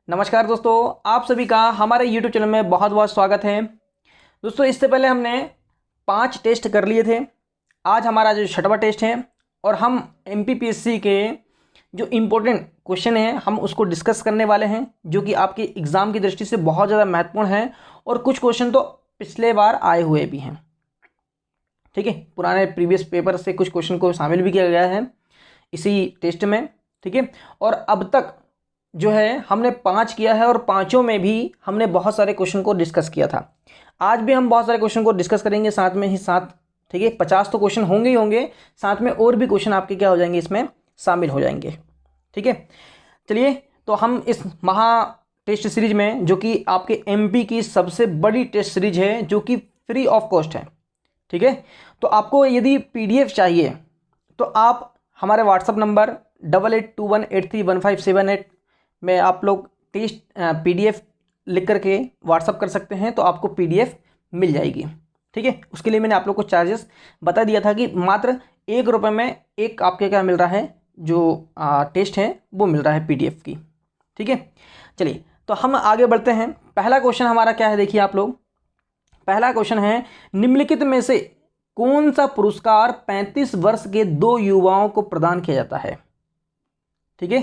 नमस्कार दोस्तों, आप सभी का हमारे YouTube चैनल में बहुत बहुत स्वागत है। दोस्तों, इससे पहले हमने 5 टेस्ट कर लिए थे। आज हमारा जो 6वां टेस्ट है और हम MPPSC के जो इम्पोर्टेंट क्वेश्चन हैं हम उसको डिस्कस करने वाले हैं, जो कि आपके एग्ज़ाम की दृष्टि से बहुत ज़्यादा महत्वपूर्ण है। और कुछ क्वेश्चन तो पिछले बार आए हुए भी हैं, ठीक है। पुराने प्रीवियस पेपर से कुछ क्वेश्चन को शामिल भी किया गया है इसी टेस्ट में, ठीक है। और अब तक जो है हमने 5 किया है और पांचों में भी हमने बहुत सारे क्वेश्चन को डिस्कस किया था। आज भी हम बहुत सारे क्वेश्चन को डिस्कस करेंगे साथ में ही साथ, ठीक है। 50 तो क्वेश्चन होंगे ही होंगे, साथ में और भी क्वेश्चन आपके क्या हो जाएंगे, इसमें शामिल हो जाएंगे, ठीक है। चलिए, तो हम इस महा टेस्ट सीरीज में, जो कि आपके MP की सबसे बड़ी टेस्ट सीरीज है, जो कि फ्री ऑफ कॉस्ट है, ठीक है। तो आपको यदि PDF चाहिए तो आप हमारे व्हाट्सअप नंबर 8821831578 में आप लोग टेस्ट PDF लिख करके व्हाट्सअप कर सकते हैं, तो आपको PDF मिल जाएगी, ठीक है। उसके लिए मैंने आप लोग को चार्जेस बता दिया था कि मात्र ₹1 में एक आपके क्या मिल रहा है, जो टेस्ट है वो मिल रहा है PDF की, ठीक है। चलिए, तो हम आगे बढ़ते हैं। पहला क्वेश्चन हमारा क्या है, देखिए आप लोग। पहला क्वेश्चन है, निम्नलिखित में से कौन सा पुरस्कार 35 वर्ष के 2 युवाओं को प्रदान किया जाता है, ठीक है।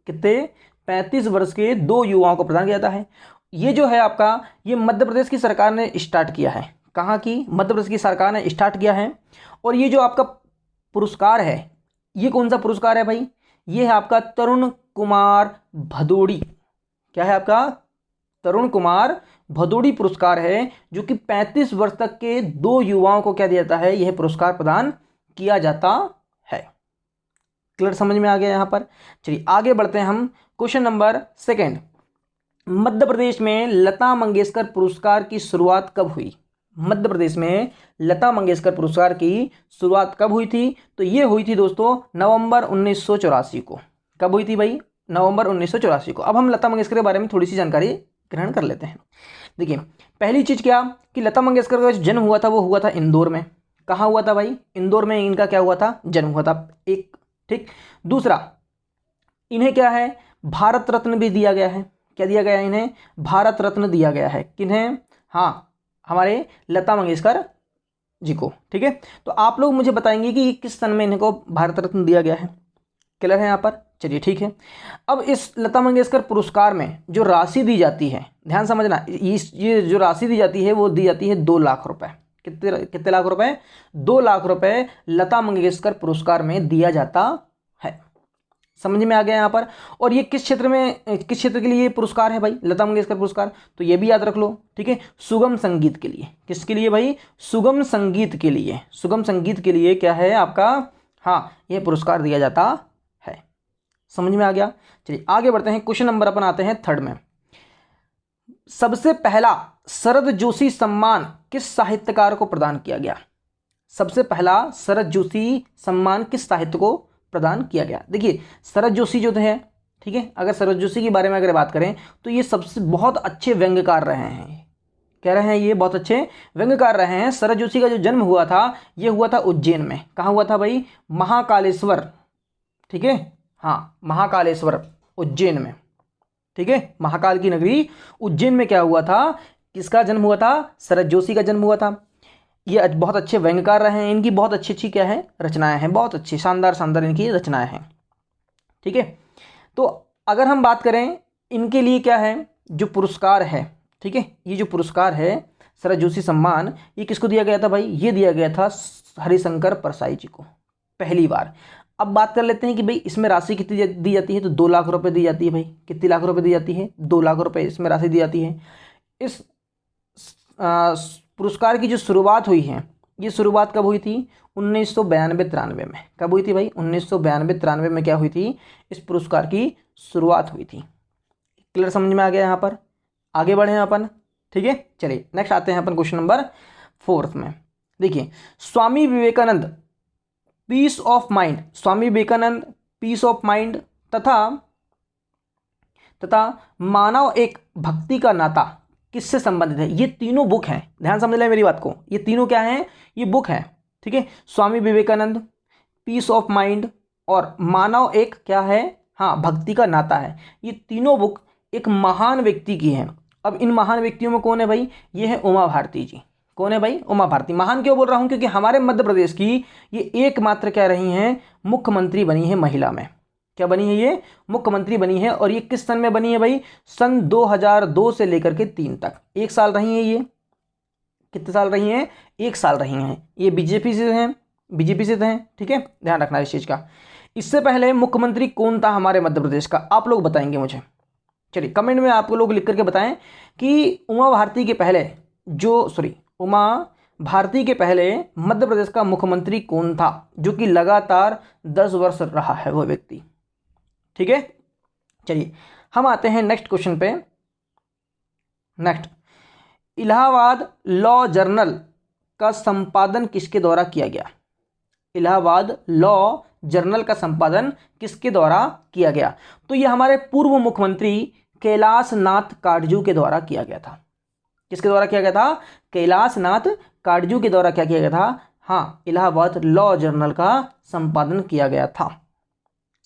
कितने? 35 वर्ष के 2 युवाओं को प्रदान किया जाता है। ये जो है आपका, ये मध्य प्रदेश की सरकार ने स्टार्ट किया है। कहाँ की? मध्य प्रदेश की सरकार ने स्टार्ट किया है। और ये जो आपका पुरस्कार है, ये कौन सा पुरस्कार है भाई? ये है आपका तरुण कुमार भदौड़ी। क्या है आपका? तरुण कुमार भदौड़ी पुरस्कार है, जो कि 35 वर्ष तक के 2 युवाओं को क्या दिया जाता है, यह पुरस्कार प्रदान किया जाता है। क्लियर, समझ में आ गया यहाँ पर। चलिए आगे बढ़ते हैं हम। क्वेश्चन नंबर 2, मध्य प्रदेश में लता मंगेशकर पुरस्कार की शुरुआत कब हुई? मध्य प्रदेश में लता मंगेशकर पुरस्कार की शुरुआत कब हुई थी? तो ये हुई थी दोस्तों नवंबर 1984 को। कब हुई थी भाई? नवंबर 1984 को। अब हम लता मंगेशकर के बारे में थोड़ी सी जानकारी ग्रहण कर लेते हैं। देखिए, पहली चीज क्या कि लता मंगेशकर का जो जन्म हुआ था वो हुआ था इंदौर में। कहाँ हुआ था भाई? इंदौर में इनका क्या हुआ था? जन्म हुआ था, एक, ठीक। दूसरा, इन्हें क्या है, भारत रत्न भी दिया गया है। क्या दिया गया है इन्हें? भारत रत्न दिया गया है। किन्हें? हाँ, हमारे लता मंगेशकर जी को, ठीक है। तो आप लोग मुझे बताएंगे कि किस सन में इनको भारत रत्न दिया गया है। क्लियर है यहाँ पर? चलिए ठीक है। अब इस लता मंगेशकर पुरस्कार में जो राशि दी जाती है, ध्यान समझना, ये जो राशि दी जाती है वो दी जाती है 2 लाख रुपए। कितने कितने लाख रुपए? 2 लाख रुपए लता मंगेशकर पुरस्कार में दिया जाता है। समझ में आ गया यहाँ पर। और ये किस क्षेत्र में, किस क्षेत्र के लिए ये पुरस्कार है भाई, लता मंगेशकर पुरस्कार? तो ये भी याद रख लो, ठीक है। सुगम संगीत के लिए। किसके लिए भाई? सुगम संगीत के लिए। सुगम संगीत के लिए क्या है आपका, हाँ, ये पुरस्कार दिया जाता है। समझ में आ गया। चलिए आगे बढ़ते हैं। क्वेश्चन नंबर अपन आते हैं 3 में। सबसे पहला शरद जोशी सम्मान किस साहित्यकार को प्रदान किया गया? सबसे पहला शरद जोशी सम्मान किस साहित्य को प्रदान किया गया? देखिए, शरद जोशी जो है, ठीक है, अगर शरद जोशी के बारे में अगर बात करें तो ये सबसे बहुत अच्छे व्यंग्यकार रहे हैं। कह रहे हैं ये बहुत अच्छे व्यंग्यकार रहे हैं। शरद जोशी का जो जन्म हुआ था ये हुआ था उज्जैन में। कहाँ हुआ था भाई? महाकालेश्वर, ठीक है, हाँ, महाकालेश्वर उज्जैन में, ठीक है। महाकाल की नगरी उज्जैन में क्या हुआ था, किसका जन्म हुआ था? शरद जोशी का जन्म हुआ था। ये बहुत अच्छे व्यंग्यकार रहे हैं। इनकी बहुत अच्छी अच्छी क्या है, रचनाएं हैं, बहुत अच्छी शानदार शानदार इनकी रचनाएं हैं, ठीक है। तो अगर हम बात करें इनके लिए क्या है, जो पुरस्कार है, ठीक है, ये जो पुरस्कार है शरद जोशी सम्मान, ये किसको दिया गया था भाई? ये दिया गया था हरिशंकर परसाई जी को पहली बार। अब बात कर लेते हैं कि भाई इसमें राशि कितनी दी जाती है। तो 2 लाख रुपए दी जाती है भाई। कितनी लाख रुपए दी जाती है? 2 लाख रुपए इसमें राशि दी जाती है। इस पुरस्कार की जो शुरुआत हुई है, ये शुरुआत कब हुई थी? 1992-93 में। कब हुई थी भाई? 1992-93 में क्या हुई थी? इस पुरस्कार की शुरुआत हुई थी। क्लियर, समझ में आ गया यहाँ पर। आगे बढ़े अपन, ठीक है। चलिए नेक्स्ट आते हैं अपन क्वेश्चन नंबर 4 में। देखिए, Swami Vivekananda peace of mind, Swami Vivekananda peace of mind तथा मानव एक भक्ति का नाता किससे संबंधित है? ये तीनों बुक हैं, ध्यान समझ लें मेरी बात को। ये तीनों क्या हैं? ये बुक हैं, ठीक है। स्वामी विवेकानंद, पीस ऑफ माइंड और मानव एक क्या है, हाँ, भक्ति का नाता है। ये तीनों बुक एक महान व्यक्ति की है। अब इन महान व्यक्तियों में कौन है भाई? ये है उमा भारती जी। कौन है भाई? उमा भारती। महान क्यों बोल रहा हूं? क्योंकि हमारे मध्य प्रदेश की ये एकमात्र क्या रही हैं? मुख्यमंत्री बनी है महिला में। क्या बनी है? ये मुख्यमंत्री बनी है। और ये किस सन में बनी है भाई? सन 2002 से लेकर के 3 तक 1 साल रही है। ये कितने साल रही हैं? 1 साल रही हैं। ये बीजेपी से हैं, बीजेपी से हैं। ठीक है, ध्यान रखना इस चीज़ का। इससे पहले मुख्यमंत्री कौन था हमारे मध्य प्रदेश का? आप लोग बताएंगे मुझे। चलिए कमेंट में आप लोग लिख करके बताएं कि उमा भारती के पहले उमा भारती के पहले मध्य प्रदेश का मुख्यमंत्री कौन था, जो कि लगातार 10 वर्ष रहा है वो व्यक्ति। ठीक है, चलिए हम आते हैं नेक्स्ट क्वेश्चन पे। नेक्स्ट, इलाहाबाद लॉ जर्नल का संपादन किसके द्वारा किया गया? इलाहाबाद लॉ जर्नल का संपादन किसके द्वारा किया गया? तो यह हमारे पूर्व मुख्यमंत्री कैलाश नाथ काटजू के द्वारा किया गया था। किसके द्वारा किया गया था? कैलाश नाथ काटजू के द्वारा क्या किया गया था? हाँ, इलाहाबाद लॉ जर्नल का संपादन किया गया था।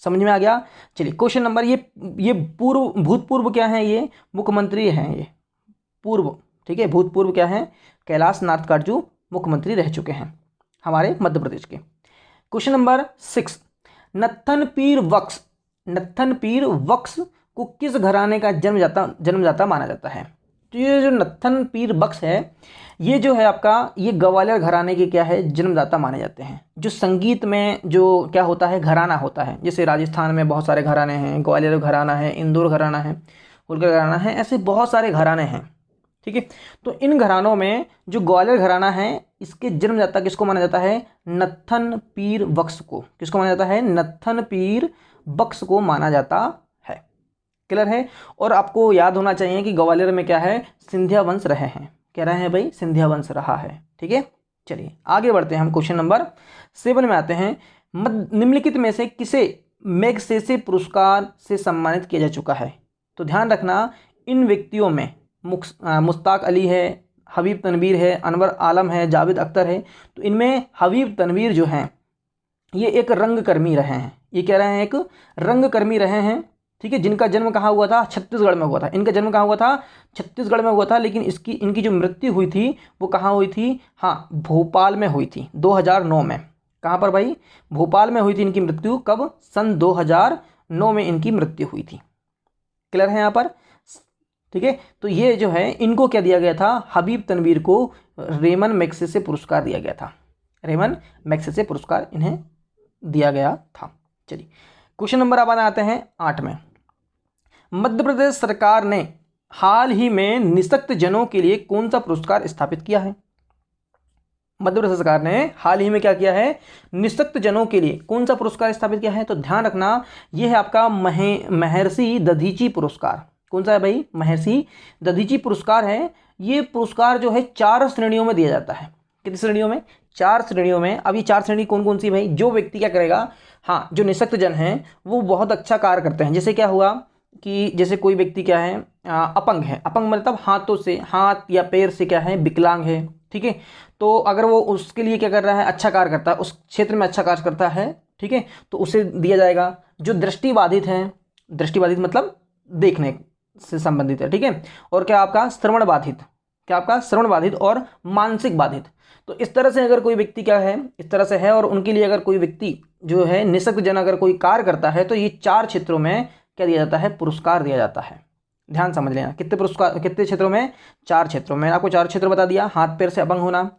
समझ में आ गया? चलिए क्वेश्चन नंबर, ये पूर्व भूतपूर्व क्या है? ये मुख्यमंत्री हैं, ये पूर्व। ठीक है, भूतपूर्व क्या है? कैलाश नाथ काटजू मुख्यमंत्री रह चुके हैं हमारे मध्य प्रदेश के। क्वेश्चन नंबर 6, नत्थन पीर बख्श को किस घराने का जन्मदाता माना जाता है? तो ये जो नत्थन पीर बख्श है, ये जो है आपका, ये ग्वालियर घराने के क्या है? जन्मदाता माने जाते हैं। जो संगीत में जो क्या होता है? घराना होता है। जैसे राजस्थान में बहुत सारे घराने हैं, ग्वालियर घराना है, इंदौर घराना है, होलकर घराना है, ऐसे बहुत सारे घराने हैं। ठीक है, तो इन घरानों में जो ग्वालियर घराना है, इसके जन्मदाता किसको माना जाता है? नत्थन पीर बख्श को। किसको माना जाता है? नत्थन पीर बख्श को माना जाता है। क्लियर है? और आपको याद होना चाहिए कि ग्वालियर में क्या है? सिंधिया वंश रहे हैं। क्या रहे हैं भाई? सिंधिया वंश रहा है। ठीक है, चलिए आगे बढ़ते हैं हम। क्वेश्चन नंबर 7 में आते हैं। निम्नलिखित में से किसे मैग्सेसे पुरस्कार से सम्मानित किया जा चुका है? तो ध्यान रखना, इन व्यक्तियों में मुश्ताक अली है, हबीब तनवीर है, अनवर आलम है, जावेद अख्तर है। तो इनमें हबीब तनवीर जो हैं, ये एक रंगकर्मी रहे हैं। ये क्या रहे हैं? एक रंगकर्मी रहे हैं। ठीक है, जिनका जन्म कहाँ हुआ था? छत्तीसगढ़ में हुआ था। इनका जन्म कहाँ हुआ था? छत्तीसगढ़ में हुआ था। लेकिन इनकी जो मृत्यु हुई थी वो कहाँ हुई थी? हाँ, भोपाल में हुई थी 2009 में। कहाँ पर भाई? भोपाल में हुई थी इनकी मृत्यु। कब? सन 2009 में इनकी मृत्यु हुई थी। क्लियर है यहाँ पर? ठीक है, तो ये जो है, इनको क्या दिया गया था? हबीब तनवीर को रेमन मैग्सेसे पुरस्कार दिया गया था। रेमन मैग्सेसे पुरस्कार इन्हें दिया गया था। चलिए क्वेश्चन नंबर अब आते हैं 8 में। मध्य प्रदेश सरकार ने हाल ही में निःशक्त जनों के लिए कौन सा पुरस्कार स्थापित किया है? मध्य प्रदेश सरकार ने हाल ही में क्या किया है? निःशक्त जनों के लिए कौन सा पुरस्कार स्थापित किया है? तो ध्यान रखना, यह है आपका महर्षि दधीची पुरस्कार। कौन सा है भाई? महर्षि दधीची पुरस्कार है। ये पुरस्कार जो है 4 श्रेणियों में दिया जाता है। कितनी श्रेणियों में? 4 श्रेणियों में। अब ये 4 श्रेणी कौन कौन सी भाई? जो व्यक्ति क्या करेगा, हाँ, जो निःशक्त जन हैं वो बहुत अच्छा कार्य करते हैं। जैसे क्या हुआ कि जैसे कोई व्यक्ति क्या है, अपंग है। अपंग मतलब हाथों से, हाथ या पैर से क्या है, विकलांग है। ठीक है, तो अगर वो उसके लिए क्या कर रहा है, अच्छा कार्य करता है, उस क्षेत्र में अच्छा कार्य करता है, ठीक है, तो उसे दिया जाएगा। जो दृष्टिबाधित हैं, दृष्टिबाधित मतलब देखने से संबंधित है। ठीक है, और क्या आपका श्रवण बाधित, क्या आपका श्रवण बाधित और मानसिक बाधित। तो इस तरह से अगर कोई व्यक्ति क्या है, इस तरह से है, और उनके लिए अगर कोई व्यक्ति जो है निःशक्त जन अगर कोई कार्य करता है, तो ये 4 क्षेत्रों में क्या दिया जाता है? पुरस्कार दिया जाता है। ध्यान समझ लेना, कितने पुरस्कार, कितने क्षेत्रों में? 4 क्षेत्रों में। आपको 4 क्षेत्र बता दिया, हाथ पैर से अपंग होना,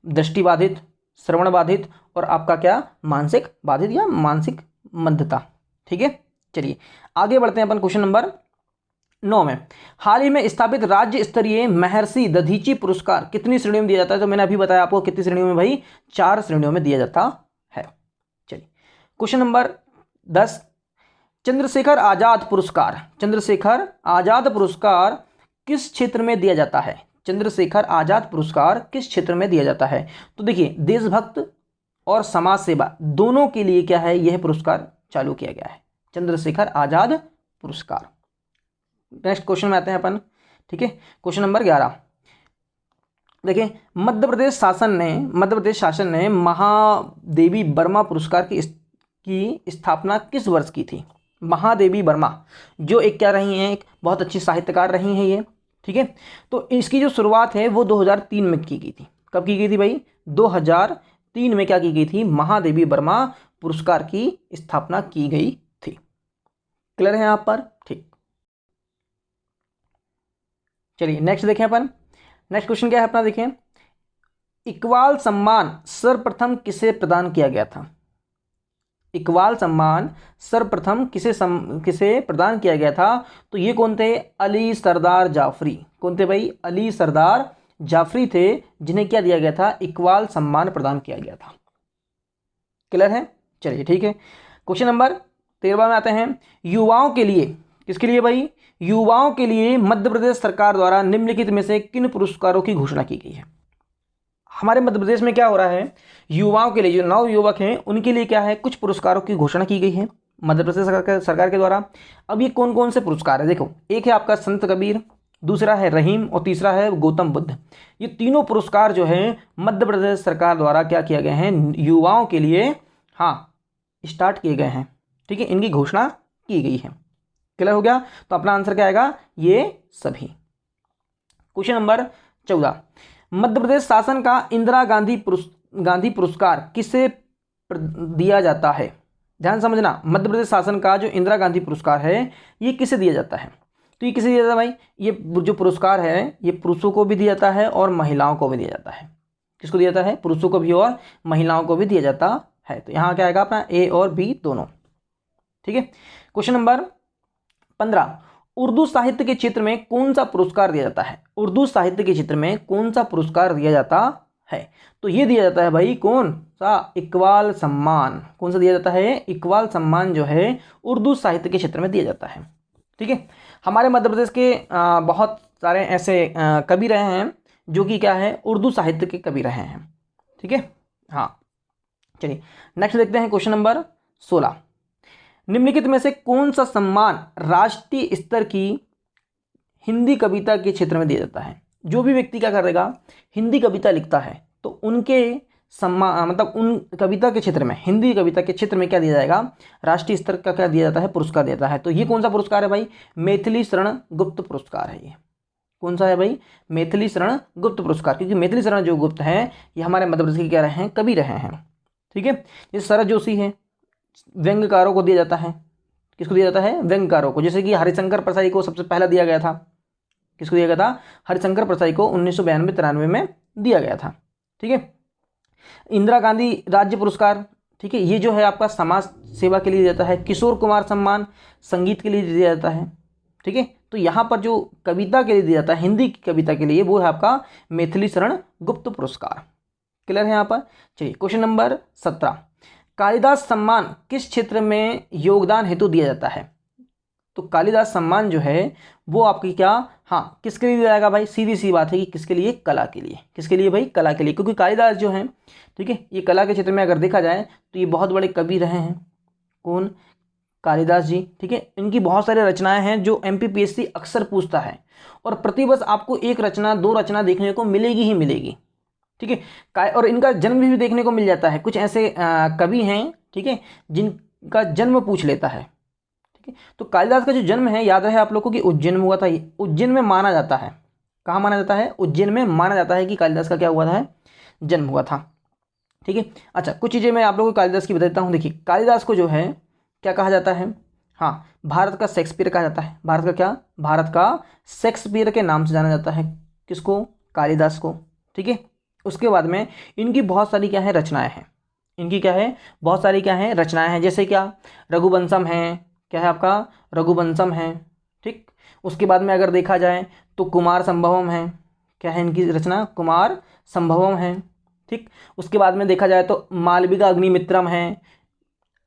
दृष्टिबाधित, श्रवण बाधित, और आपका क्या, मानसिक बाधित या मानसिक मंदता। ठीक है, चलिए आगे बढ़ते हैं अपन क्वेश्चन नंबर 9 में। हाल ही में स्थापित राज्य स्तरीय महर्षि दधीची पुरस्कार कितनी श्रेणियों में दिया जाता है? तो मैंने अभी बताया आपको कितनी श्रेणियों में भाई? 4 श्रेणियों में दिया जाता है। चलिए क्वेश्चन नंबर 10, चंद्रशेखर आजाद पुरस्कार, चंद्रशेखर आजाद पुरस्कार किस क्षेत्र में दिया जाता है? चंद्रशेखर आजाद पुरस्कार किस क्षेत्र में दिया जाता है? तो देखिए, देशभक्त और समाज सेवा दोनों के लिए क्या है, यह पुरस्कार चालू किया गया है, चंद्रशेखर आजाद पुरस्कार। नेक्स्ट क्वेश्चन में आते हैं अपन। ठीक है, क्वेश्चन नंबर 11 देखिए, मध्य प्रदेश शासन ने महादेवी वर्मा पुरस्कार की स्थापना किस वर्ष की थी? महादेवी वर्मा, जो एक क्या रही हैं, एक बहुत अच्छी साहित्यकार रही हैं ये, ठीक है। तो इसकी जो शुरुआत है वो 2003 में की गई थी। कब की गई थी भाई? 2003 में क्या की गई थी? महादेवी वर्मा पुरस्कार की स्थापना की गई थी। क्लियर है यहाँ पर? ठीक, चलिए नेक्स्ट देखें अपन। नेक्स्ट क्वेश्चन क्या है अपना, देखें। इकबाल सम्मान सर्वप्रथम किसे प्रदान किया गया था? इकबाल सम्मान सर्वप्रथम किसे प्रदान किया गया था? तो ये कौन थे? अली सरदार जाफरी। कौन थे भाई? अली सरदार जाफरी थे, जिन्हें क्या दिया गया था? इकबाल सम्मान प्रदान किया गया था। क्लियर है? चलिए ठीक है। क्वेश्चन नंबर 13 में आते हैं। युवाओं के लिए, किसके लिए भाई? युवाओं के लिए मध्य प्रदेश सरकार द्वारा निम्नलिखित में से किन पुरस्कारों की घोषणा की गई है? हमारे मध्य प्रदेश में क्या हो रहा है, युवाओं के लिए, जो नव युवक हैं उनके लिए क्या है, कुछ पुरस्कारों की घोषणा की गई है मध्य प्रदेश सरकार के द्वारा। अब ये कौन कौन से पुरस्कार है? देखो, एक है आपका संत कबीर, दूसरा है रहीम और तीसरा है गौतम बुद्ध। ये तीनों पुरस्कार जो है मध्य प्रदेश सरकार द्वारा क्या किया गए हैं, युवाओं के लिए, हाँ, स्टार्ट किए गए हैं, ठीक है, इनकी घोषणा की गई है। क्लियर हो गया? तो अपना आंसर क्या आएगा? ये सभी। क्वेश्चन नंबर 14, मध्य प्रदेश शासन का इंदिरा गांधी पुरस्कार किसे दिया जाता है? ध्यान समझना, मध्य प्रदेश शासन का जो इंदिरा गांधी पुरस्कार है ये किसे दिया जाता है? तो ये किसे दिया जाता है भाई? ये जो पुरस्कार है ये पुरुषों को भी दिया जाता है और महिलाओं को भी दिया जाता है। किसको दिया जाता है? पुरुषों को भी और महिलाओं को भी दिया जाता है। तो यहाँ क्या आएगा अपना? ए और बी दोनों, ठीक है। क्वेश्चन नंबर 15, उर्दू साहित्य के क्षेत्र में कौन सा पुरस्कार दिया जाता है? उर्दू साहित्य के क्षेत्र में कौन सा पुरस्कार दिया जाता है? तो ये दिया जाता है भाई कौन सा? इकबाल सम्मान। कौन सा दिया जाता है? इकबाल सम्मान जो है उर्दू साहित्य के क्षेत्र में दिया जाता है, ठीक है। हमारे मध्य प्रदेश के बहुत सारे ऐसे कवि रहे हैं जो कि क्या है, उर्दू साहित्य के कवि रहे हैं, ठीक है। हाँ, चलिए नेक्स्ट देखते हैं। क्वेश्चन नंबर 16, निम्नलिखित में से कौन सा सम्मान राष्ट्रीय स्तर की हिंदी कविता के क्षेत्र में दिया जाता है? जो भी व्यक्ति क्या करेगा, हिंदी कविता लिखता है तो उनके सम्मान, मतलब उन कविता के क्षेत्र में, हिंदी कविता के क्षेत्र में क्या दिया जाएगा? राष्ट्रीय स्तर का क्या दिया जाता है? पुरस्कार दिया जाता है। तो ये कौन सा पुरस्कार है भाई? मैथिली शरण गुप्त पुरस्कार है। ये कौन सा है भाई? मैथिली शरण गुप्त पुरस्कार, क्योंकि मैथिली शरण जो गुप्त हैं ये हमारे मध्य प्रदेश के क्या रहे हैं? कवि रहे हैं, ठीक है। जैसे शरद जोशी है, व्यंग्यकारों को दिया जाता है। किसको दिया जाता है? व्यंग्यकारों को। जैसे कि हरिशंकर परसाई को सबसे पहला दिया गया था। किसको दिया गया था? हरिशंकर परसाई को 1992-93 में दिया गया था, ठीक है। इंदिरा गांधी राज्य पुरस्कार, ठीक है, ये जो है आपका समाज सेवा के लिए दिया जाता है। किशोर कुमार सम्मान संगीत के लिए दिया जाता है, ठीक है। तो यहाँ पर जो कविता के लिए दिया जाता है, हिंदी की कविता के लिए, वो है आपका मैथिली शरण गुप्त पुरस्कार। क्लियर है यहाँ पर? चलिए क्वेश्चन नंबर 17, कालिदास सम्मान किस क्षेत्र में योगदान हेतु दिया जाता है? तो कालिदास सम्मान जो है वो आपकी क्या, हाँ, किसके लिए दिया जाएगा भाई? सीधी सी बात है कि किसके लिए? कला के लिए। किसके लिए भाई? कला के लिए, क्योंकि कालिदास जो है, ठीक है, ये कला के क्षेत्र में अगर देखा जाए तो ये बहुत बड़े कवि रहे हैं। कौन? कालिदास जी, ठीक है। इनकी बहुत सारी रचनाएं हैं जो MPPSC अक्सर पूछता है, और प्रतिवर्ष आपको एक रचना, दो रचना देखने को मिलेगी ही मिलेगी, ठीक है। और इनका जन्म भी देखने को मिल जाता है। कुछ ऐसे कवि हैं, ठीक है, जिनका जन्म पूछ लेता है, ठीक है। तो कालिदास का जो जन्म है, याद रहे आप लोगों को कि उज्जैन में हुआ था। उज्जैन में माना जाता है, कहाँ माना जाता है? उज्जैन में माना जाता है कि कालिदास का क्या हुआ था? जन्म हुआ था, ठीक है। अच्छा, कुछ चीज़ें मैं आप लोगों को कालिदास की बता देता हूँ। देखिए, कालिदास को जो है क्या कहा जाता है? हाँ, भारत का शेक्सपियर कहा जाता है। भारत का क्या? भारत का शेक्सपियर के नाम से जाना जाता है। किसको? कालिदास को, ठीक है। उसके बाद में इनकी बहुत सारी क्या है? रचनाएं हैं। इनकी क्या है? बहुत सारी क्या है? रचनाएं हैं। जैसे क्या? रघुवंशम है, क्या है आपका? रघुवंशम है, ठीक। उसके बाद में अगर देखा जाए तो कुमार संभवम है। क्या है इनकी रचना? कुमार संभवम है, ठीक। उसके बाद में देखा जाए तो मालविका अग्निमित्रम है,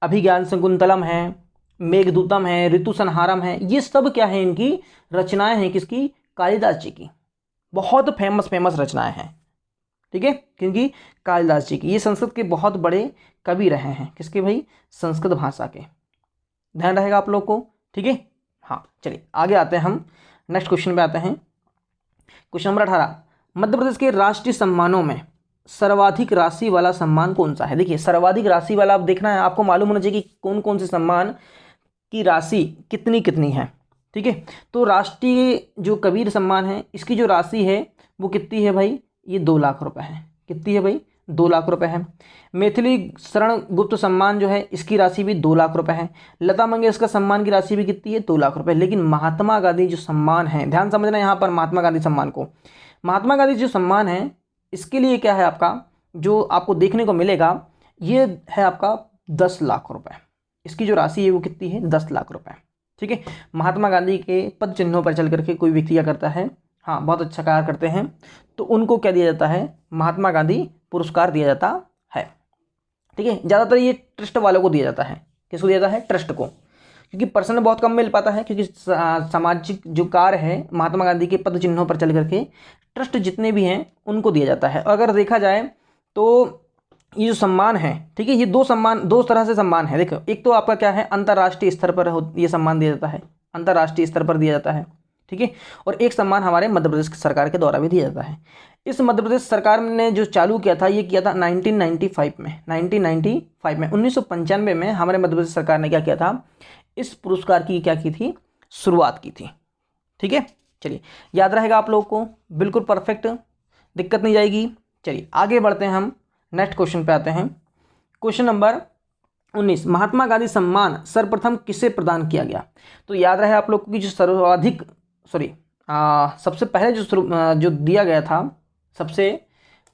अभिज्ञान शकुंतलम है, मेघदूतम है, ऋतु संहारम है। ये सब क्या है? इनकी रचनाएं हैं। किसकी? कालिदास जी की। बहुत फेमस रचनाएं हैं, ठीक है, क्योंकि कालिदास जी की। ये संस्कृत के बहुत बड़े कवि रहे हैं। किसके भाई? संस्कृत भाषा के। ध्यान रहेगा आप लोग को, ठीक है। हाँ, चलिए आगे आते हैं, हम नेक्स्ट क्वेश्चन पे आते हैं। क्वेश्चन नंबर 18, मध्य प्रदेश के राष्ट्रीय सम्मानों में सर्वाधिक राशि वाला सम्मान कौन सा है? देखिए, सर्वाधिक राशि वाला आप देखना है, आपको मालूम होना चाहिए कि कौन कौन से सम्मान की राशि कितनी कितनी है। ठीक है, तो राष्ट्रीय जो कबीर सम्मान है इसकी जो राशि है वो कितनी है भाई, ये 2 लाख रुपए है। कितनी है भाई, 2 लाख रुपए है। मैथिली शरण गुप्त सम्मान जो है इसकी राशि भी 2 लाख रुपए है। लता मंगेशकर सम्मान की राशि भी कितनी है, 2 लाख रुपए। लेकिन महात्मा गांधी जो सम्मान है, ध्यान समझना यहाँ पर महात्मा गांधी सम्मान को, महात्मा गांधी जो सम्मान है इसके लिए क्या है आपका, जो आपको देखने को मिलेगा ये है आपका 10 लाख रुपए। इसकी जो राशि है वो कितनी है, 10 लाख रुपए। ठीक है, महात्मा गांधी के पद चिन्हों पर चल करके कोई व्यक्ति क्या करता है, हाँ बहुत अच्छा कार्य करते हैं, तो उनको क्या दिया जाता है, महात्मा गांधी पुरस्कार दिया जाता है। ठीक है, ज़्यादातर ये ट्रस्ट वालों को दिया जाता है। किसको दिया जाता है, ट्रस्ट को, क्योंकि पर्सन बहुत कम मिल पाता है, क्योंकि सामाजिक जो कार्य है महात्मा गांधी के पद चिन्हों पर चल करके ट्रस्ट जितने भी हैं उनको दिया जाता है। अगर देखा जाए तो ये जो सम्मान है, ठीक है, ये दो तरह से सम्मान है। देखो, एक तो आपका क्या है, अंतर्राष्ट्रीय स्तर पर ये सम्मान दिया जाता है, अंतर्राष्ट्रीय स्तर पर दिया जाता है। ठीक है, और एक सम्मान हमारे मध्य प्रदेश सरकार के द्वारा भी दिया जाता है। इस मध्य प्रदेश सरकार ने जो चालू किया था, ये किया था 1995 में, 1995 में हमारे मध्य प्रदेश सरकार ने क्या किया था, इस पुरस्कार की क्या की थी, शुरुआत की थी। ठीक है, चलिए याद रहेगा आप लोगों को, बिल्कुल परफेक्ट, दिक्कत नहीं जाएगी। चलिए आगे बढ़ते हैं, हम नेक्स्ट क्वेश्चन पे आते हैं। क्वेश्चन नंबर 19, महात्मा गांधी सम्मान सर्वप्रथम किसे प्रदान किया गया। तो याद रहे आप लोग को कि जो सबसे पहले जो दिया गया था, सबसे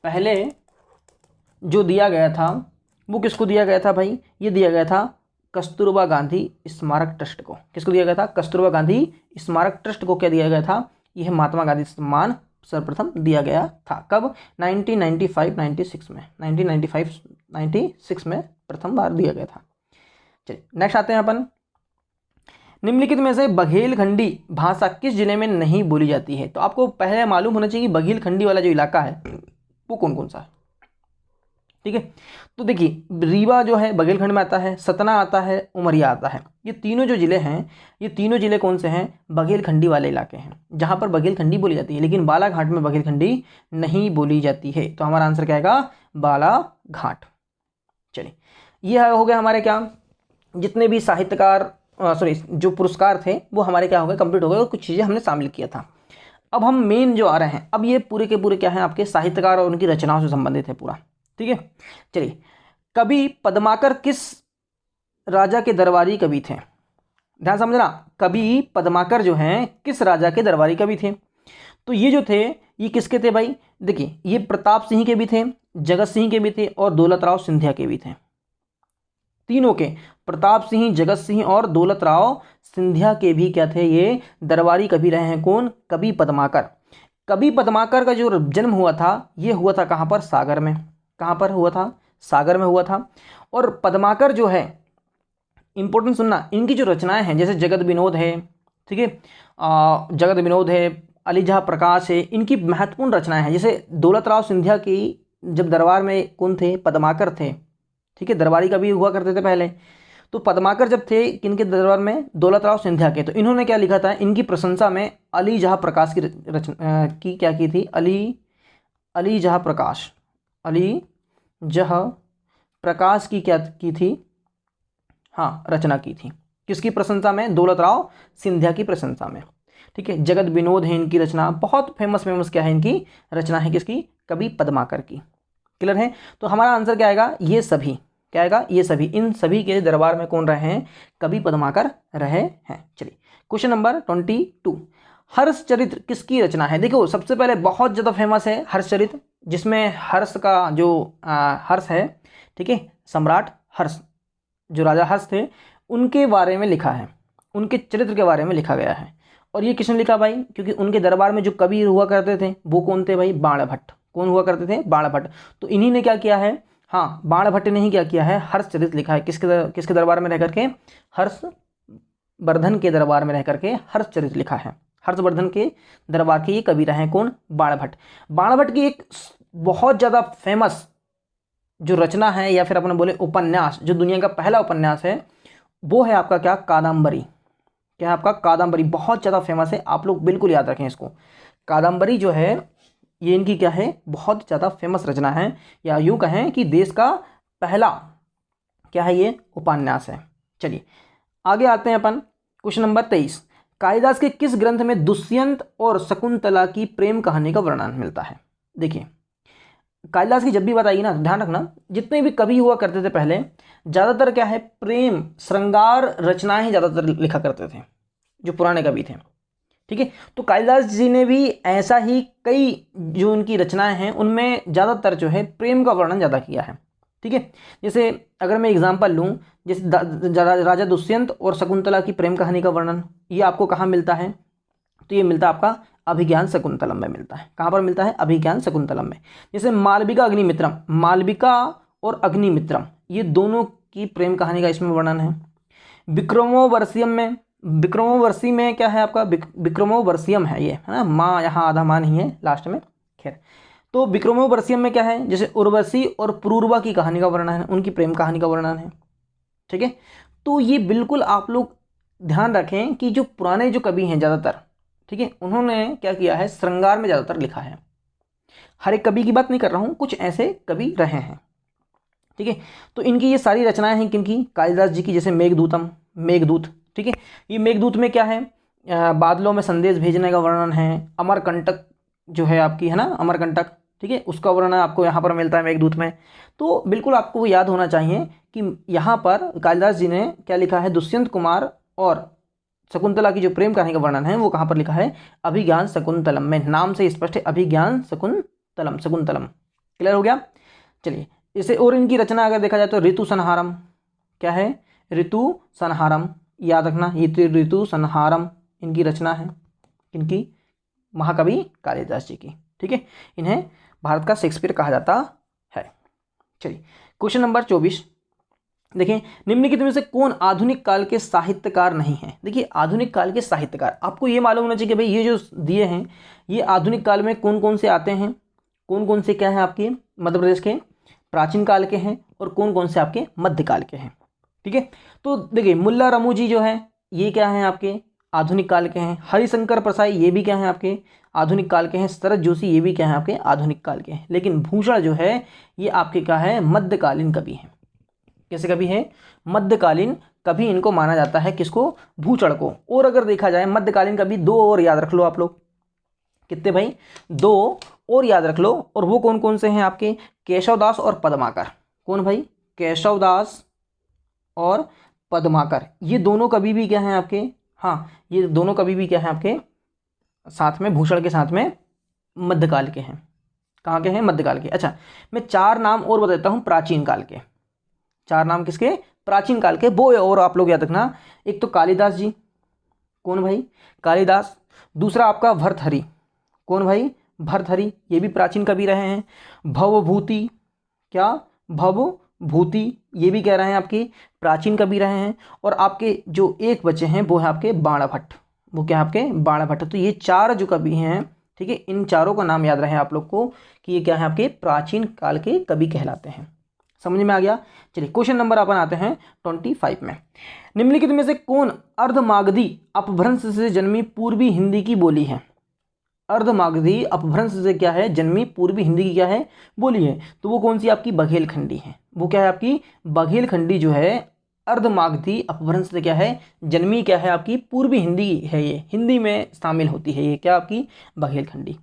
पहले जो दिया गया था वो किसको दिया गया था भाई, ये दिया गया था कस्तूरबा गांधी स्मारक ट्रस्ट को। किसको दिया गया था, कस्तूरबा गांधी स्मारक ट्रस्ट को क्या दिया गया था, यह महात्मा गांधी सम्मान सर्वप्रथम दिया गया था। कब, 1995-96 में, 1995-96 में प्रथम बार दिया गया था। चलिए नेक्स्ट आते हैं अपन, निम्नलिखित में से बघेलखंडी भाषा किस जिले में नहीं बोली जाती है। तो आपको पहले मालूम होना चाहिए कि बघेलखंडी वाला जो इलाका है वो कौन कौन सा है। ठीक है, तो देखिए रीवा जो है बघेलखंड में आता है, सतना आता है, उमरिया आता है। ये तीनों जो जिले हैं, ये तीनों जिले कौन से हैं, बघेलखंडी वाले इलाके हैं, जहाँ पर बघेलखंडी बोली जाती है। लेकिन बालाघाट में बघेलखंडी नहीं बोली जाती है। तो हमारा आंसर क्या आएगा, बालाघाट। चलिए ये हो गया हमारे क्या, जितने भी साहित्यकार जो पुरस्कार थे वो हमारे क्या हो गए, कंप्लीट हो गए, और कुछ चीज़ें हमने शामिल किया था। अब हम मेन जो आ रहे हैं, अब ये पूरे के पूरे क्या हैं, आपके साहित्यकार और उनकी रचनाओं से संबंधित है पूरा। ठीक है, चलिए कवि पद्माकर किस राजा के दरबारी कवि थे। ध्यान समझना, कवि पद्माकर जो हैं किस राजा के दरबारी कवि थे। तो ये जो थे ये किसके थे भाई, देखिए ये प्रताप सिंह के भी थे, जगत सिंह के भी थे, और दौलत राव सिंधिया के भी थे। तीनों के, प्रताप सिंह, जगत सिंह और दौलत राव सिंधिया के भी क्या थे, ये दरबारी कवि रहे हैं। कौन, कवि पद्माकर। कवि पद्माकर का जो जन्म हुआ था, ये हुआ था कहाँ पर, सागर में। कहाँ पर हुआ था, सागर में हुआ था। और पद्माकर जो है, इंपॉर्टेंट सुनना, इनकी जो रचनाएं हैं जैसे जगत विनोद है, ठीक है, जगत विनोद है, अली जहाँ प्रकाश है, इनकी महत्वपूर्ण रचनाएं हैं। जैसे दौलत राव सिंधिया की जब दरबार में कौन थे, पद्माकर थे। ठीक है, दरबारी कवि हुआ करते थे पहले। तो पद्माकर जब थे किनके दरबार में, दौलत राव सिंधिया के, तो इन्होंने क्या लिखा था, इनकी प्रशंसा में अली जहाँ प्रकाश की रचना की क्या की थी, अली जहाँ प्रकाश, अली जहाँ प्रकाश की क्या की थी, हाँ रचना की थी। किसकी प्रशंसा में, दौलत राव सिंधिया की प्रशंसा में। ठीक है, जगत विनोद है इनकी रचना, बहुत फेमस क्या है इनकी रचना है, किसकी, कवि पद्माकर की। क्लियर है, तो हमारा आंसर क्या आएगा, ये सभी, क्या आएगा, ये सभी, इन सभी के दरबार में कौन रहे हैं, कवि पद्माकर रहे हैं। चलिए क्वेश्चन नंबर 22, हर्षचरित्र किसकी रचना है। देखो सबसे पहले बहुत ज़्यादा फेमस है हर्षचरित्र, जिसमें हर्ष का जो हर्ष है, ठीक है, सम्राट हर्ष, जो राजा हर्ष थे, उनके बारे में लिखा है, उनके चरित्र के बारे में लिखा गया है। और ये किसने लिखा भाई, क्योंकि उनके दरबार में जो कवि हुआ करते थे वो कौन थे भाई, बाणभट्ट। कौन हुआ करते थे, बाणभट्ट। तो इन्हीं ने क्या किया है, हाँ बाणभट्ट ने ही क्या किया है, हर्षचरित्र लिखा है। किसके दरबार में रह करके, हर्षवर्धन के दरबार में रह करके हर्षचरित्र लिखा है। हर्षवर्धन के दरबार के ये कवि रहे हैं कौन, बाणभट्ट। बाणभट्ट की एक बहुत ज़्यादा फेमस जो रचना है, या फिर अपने बोले उपन्यास, जो दुनिया का पहला उपन्यास है, वो है आपका क्या, कादम्बरी। क्या है आपका, कादम्बरी, बहुत ज़्यादा फेमस है, आप लोग बिल्कुल याद रखें इसको। कादम्बरी जो है ये इनकी क्या है, बहुत ज़्यादा फेमस रचना है, या यूँ कहें कि देश का पहला क्या है, ये उपन्यास है। चलिए आगे आते हैं अपन क्वेश्चन नंबर 23। कालिदास के किस ग्रंथ में दुष्यंत और शकुंतला की प्रेम कहानी का वर्णन मिलता है? देखिए, कालिदास की जब भी बात आएगी ना, ध्यान रखना, जितने भी कवि हुआ करते थे पहले, ज़्यादातर क्या है, प्रेम श्रृंगार रचनाएं ही ज़्यादातर लिखा करते थे जो पुराने कवि थे। ठीक है, तो कालिदास जी ने भी ऐसा ही कई जो उनकी रचनाएं हैं उनमें ज़्यादातर जो है प्रेम का वर्णन ज़्यादा किया है। ठीक है, जैसे अगर मैं एग्जांपल लूँ, जैसे राजा दुष्यंत और शकुंतला की प्रेम कहानी का वर्णन, ये आपको कहाँ मिलता है? तो ये मिलता है आपका अभिज्ञान शकुंतलम में मिलता है। कहाँ पर मिलता है? अभिज्ञान शकुंतलम में। जैसे मालविका अग्निमित्रम, मालविका और अग्निमित्रम, ये दोनों की प्रेम कहानी का इसमें वर्णन है। विक्रमोवर्षियम में, विक्रमोवर्षी में क्या है आपका? विक्रमोवर्षियम है ये, है ना, माँ यहाँ आधा माँ नहीं है लास्ट में, खैर। तो विक्रमोवर्षियम में क्या है? जैसे उर्वशी और पुरूरवा की कहानी का वर्णन है, उनकी प्रेम कहानी का वर्णन है। ठीक है, तो ये बिल्कुल आप लोग ध्यान रखें कि जो पुराने जो कवि हैं ज़्यादातर, ठीक है, उन्होंने क्या किया है, श्रृंगार में ज़्यादातर लिखा है। हर एक कवि की बात नहीं कर रहा हूँ, कुछ ऐसे कवि रहे हैं। ठीक है, तो इनकी ये सारी रचनाएं हैं किनकी? कालिदास जी की। जैसे मेघदूतम, मेघदूत, ठीक है, ये मेघदूत में क्या है? बादलों में संदेश भेजने का वर्णन है। अमरकंटक जो है आपकी, है ना, अमरकंटक, ठीक है, उसका वर्णन आपको यहाँ पर मिलता है मेघदूत में। तो बिल्कुल आपको वो याद होना चाहिए कि यहाँ पर कालिदास जी ने क्या लिखा है? दुष्यंत कुमार और शकुंतला की जो प्रेम कहानी का वर्णन है वो कहाँ पर लिखा है? अभिज्ञान शकुंतलम में। नाम से स्पष्ट है, अभिज्ञान शकुंतलम, शकुंतलम। क्लियर हो गया? चलिए, इसे और इनकी रचना अगर देखा जाए तो ऋतु संहारम, क्या है? ऋतु संहारम, याद रखना, ये ऋतु संहारम इनकी रचना है। इनकी महाकवि कालिदास जी की। ठीक है, इन्हें भारत का शेक्सपियर कहा जाता है। चलिए, क्वेश्चन नंबर 24 देखिए, निम्नलिखित में से कौन आधुनिक काल के साहित्यकार नहीं है? देखिए, आधुनिक काल के साहित्यकार आपको ये मालूम होना चाहिए कि भाई ये जो दिए हैं ये आधुनिक काल में कौन कौन से आते हैं, कौन कौन से क्या है आपके मध्य प्रदेश के प्राचीन काल के हैं और कौन कौन से आपके मध्यकाल के हैं। ठीक है, तो देखिए, मुल्ला रमू जी जो है ये क्या हैं आपके? आधुनिक काल के हैं। हरिशंकर प्रसाई ये भी क्या हैं आपके? आधुनिक काल के हैं। शरद जोशी ये भी क्या हैं आपके? आधुनिक काल के हैं। लेकिन भूषण जो है ये आपके क्या है? मध्यकालीन कवि हैं। कैसे कवि है? मध्यकालीन कवि इनको माना जाता है। किसको? भूषण को। और अगर देखा जाए मध्यकालीन कवि दो और याद रख लो आप लोग। कितने भाई? दो और याद रख लो। और वो कौन कौन से हैं आपके? केशवदास और पद्माकर। कौन भाई? केशवदास और पद्माकर। ये दोनों कवि भी क्या हैं आपके? हाँ, ये दोनों कवि भी क्या हैं आपके? साथ में भूषण के साथ में मध्यकाल के हैं। कहाँ के हैं? मध्यकाल के। अच्छा, मैं चार नाम और बता देता हूँ प्राचीन काल के। चार नाम किसके? प्राचीन काल के। वो और आप लोग याद रखना। एक तो कालिदास जी। कौन भाई? कालिदास। दूसरा आपका भर्तहरि। कौन भाई? भर्तहरि, ये भी प्राचीन कवि रहे हैं। भवभूति, क्या? भवभूति, ये भी कह रहे हैं आपके प्राचीन कवि रहे हैं। और आपके जो एक बचे हैं वो है आपके बाणभट्ट। वो क्या है आपके? बाणभट्ट। तो ये चार जो कवि हैं, ठीक है, इन चारों का नाम याद रहे आप लोग को कि ये क्या है आपके? प्राचीन काल के कवि कहलाते हैं। समझ में आ गया? चलिए, क्वेश्चन नंबर अपन आते हैं 25 में। निम्नलिखित में से कौन अर्धमागधी अपभ्रंश से जन्मी पूर्वी हिंदी की बोली है? अर्धमागधी अपभ्रंश से क्या है? जन्मी पूर्वी हिंदी की क्या है? बोली है। तो वो कौन सी आपकी? बघेलखंडी है। वो क्या है आपकी? बघेलखंडी जो है अर्धमागधी अपभ्रंश से क्या है? जन्मी क्या है आपकी? पूर्वी हिंदी है, ये हिंदी में शामिल होती है। ये क्या आपकी? बघेलखंडी।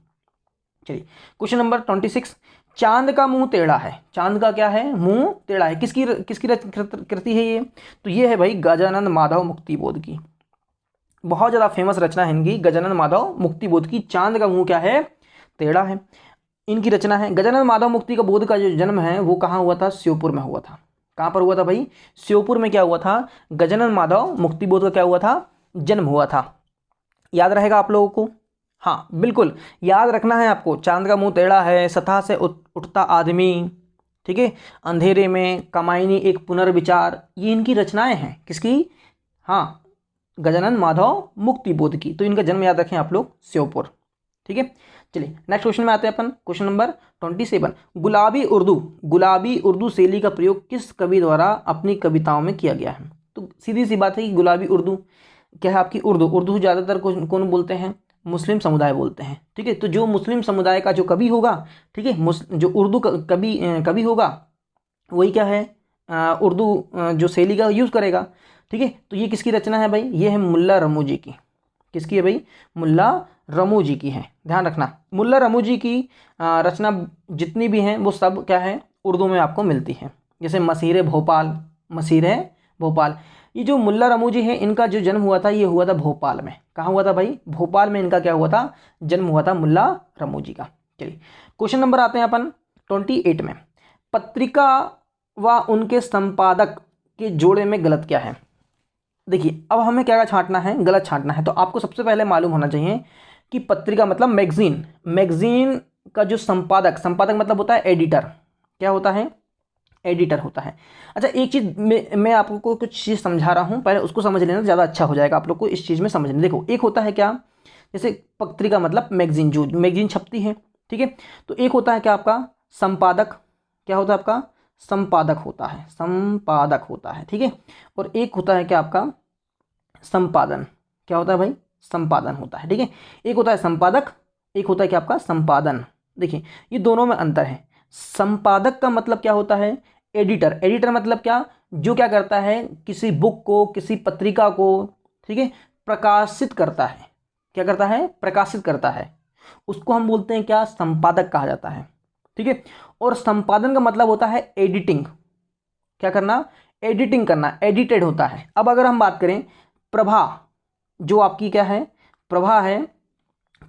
चलिए, क्वेश्चन नंबर 26। चांद का मुंह टेढ़ा है। चांद का क्या है? मुंह टेढ़ा है। किसकी कृति है ये? तो ये है भाई गजानन माधव मुक्तिबोध की। बहुत ज़्यादा फेमस रचना है इनकी, गजानन माधव मुक्तिबोध की। चांद का मुंह क्या है? टेढ़ा है, इनकी रचना है। गजानन माधव मुक्ति का बोध का जो जन्म है वो कहाँ हुआ था? श्योपुर में हुआ था। कहाँ पर हुआ था भाई? श्योपुर में क्या हुआ था? गजानन माधव मुक्तिबोध का क्या हुआ था? जन्म हुआ था। याद रहेगा आप लोगों को? हाँ, बिल्कुल याद रखना है आपको। चांद का मुंह टेढ़ा है, सतह से उठता आदमी, ठीक है, अंधेरे में, कामायनी एक पुनर्विचार, ये इनकी रचनाएं हैं। किसकी? हाँ, गजानन माधव मुक्तिबोध की। तो इनका जन्म याद रखें आप लोग, श्योपुर। ठीक है, चलिए नेक्स्ट क्वेश्चन में आते हैं अपन। Question number 27। गुलाबी उर्दू, गुलाबी उर्दू शैली का प्रयोग किस कवि द्वारा अपनी कविताओं में किया गया है? तो सीधी सी बात है कि गुलाबी उर्दू क्या है आपकी? उर्दू। उर्दू ज़्यादातर कौन बोलते हैं? मुस्लिम समुदाय बोलते हैं। ठीक है, तो जो मुस्लिम समुदाय का जो कवि होगा, ठीक है, जो उर्दू कवि होगा वही क्या है? उर्दू जो शैली का यूज़ करेगा। ठीक है। तो ये किसकी रचना है भाई, ये है मुल्ला रमूजी की। किसकी है भाई, मुल्ला रमूजी की है। ध्यान रखना मुल्ला रमूजी की रचना जितनी भी हैं वो सब क्या है, उर्दू में आपको मिलती है। जैसे मसीर भोपाल, मसीर भोपाल, ये जो मुल्ला रमूजी है इनका जो जन्म हुआ था ये हुआ था भोपाल में। कहाँ हुआ था भाई, भोपाल में इनका क्या हुआ था, जन्म हुआ था मुल्ला रमूजी का। चलिए क्वेश्चन नंबर आते हैं अपन 28 में। पत्रिका व उनके संपादक के जोड़े में गलत क्या है। देखिए अब हमें क्या छांटना है, गलत छांटना है। तो आपको सबसे पहले मालूम होना चाहिए कि पत्रिका मतलब मैगजीन, मैगजीन का जो संपादक, संपादक मतलब होता है एडिटर, क्या होता है, एडिटर होता है। अच्छा एक चीज़ मैं आपको कुछ चीज़ समझा रहा हूँ, पहले उसको समझ लेना ज़्यादा अच्छा हो जाएगा आप लोग को इस चीज़ में समझने। देखो एक होता है क्या, जैसे पत्रिका मतलब मैगजीन, जो मैगजीन छपती है, ठीक है। तो एक होता है क्या आपका संपादक, क्या होता है आपका संपादक होता है, संपादक होता है, ठीक है। और एक होता है क्या आपका संपादन, क्या होता है भाई, संपादन होता है, ठीक है। एक होता है संपादक, एक होता है क्या आपका संपादन। देखिए ये दोनों में अंतर है। संपादक का मतलब क्या होता है, एडिटर, एडिटर मतलब क्या, जो क्या करता है किसी बुक को, किसी पत्रिका को, ठीक है, प्रकाशित करता है, क्या करता है, प्रकाशित करता है, उसको हम बोलते हैं क्या, संपादक कहा जाता है, ठीक है। और संपादन का मतलब होता है एडिटिंग, क्या करना, एडिटिंग करना, एडिटेड होता है। अब अगर हम बात करें प्रभा, जो आपकी क्या है, प्रभा है,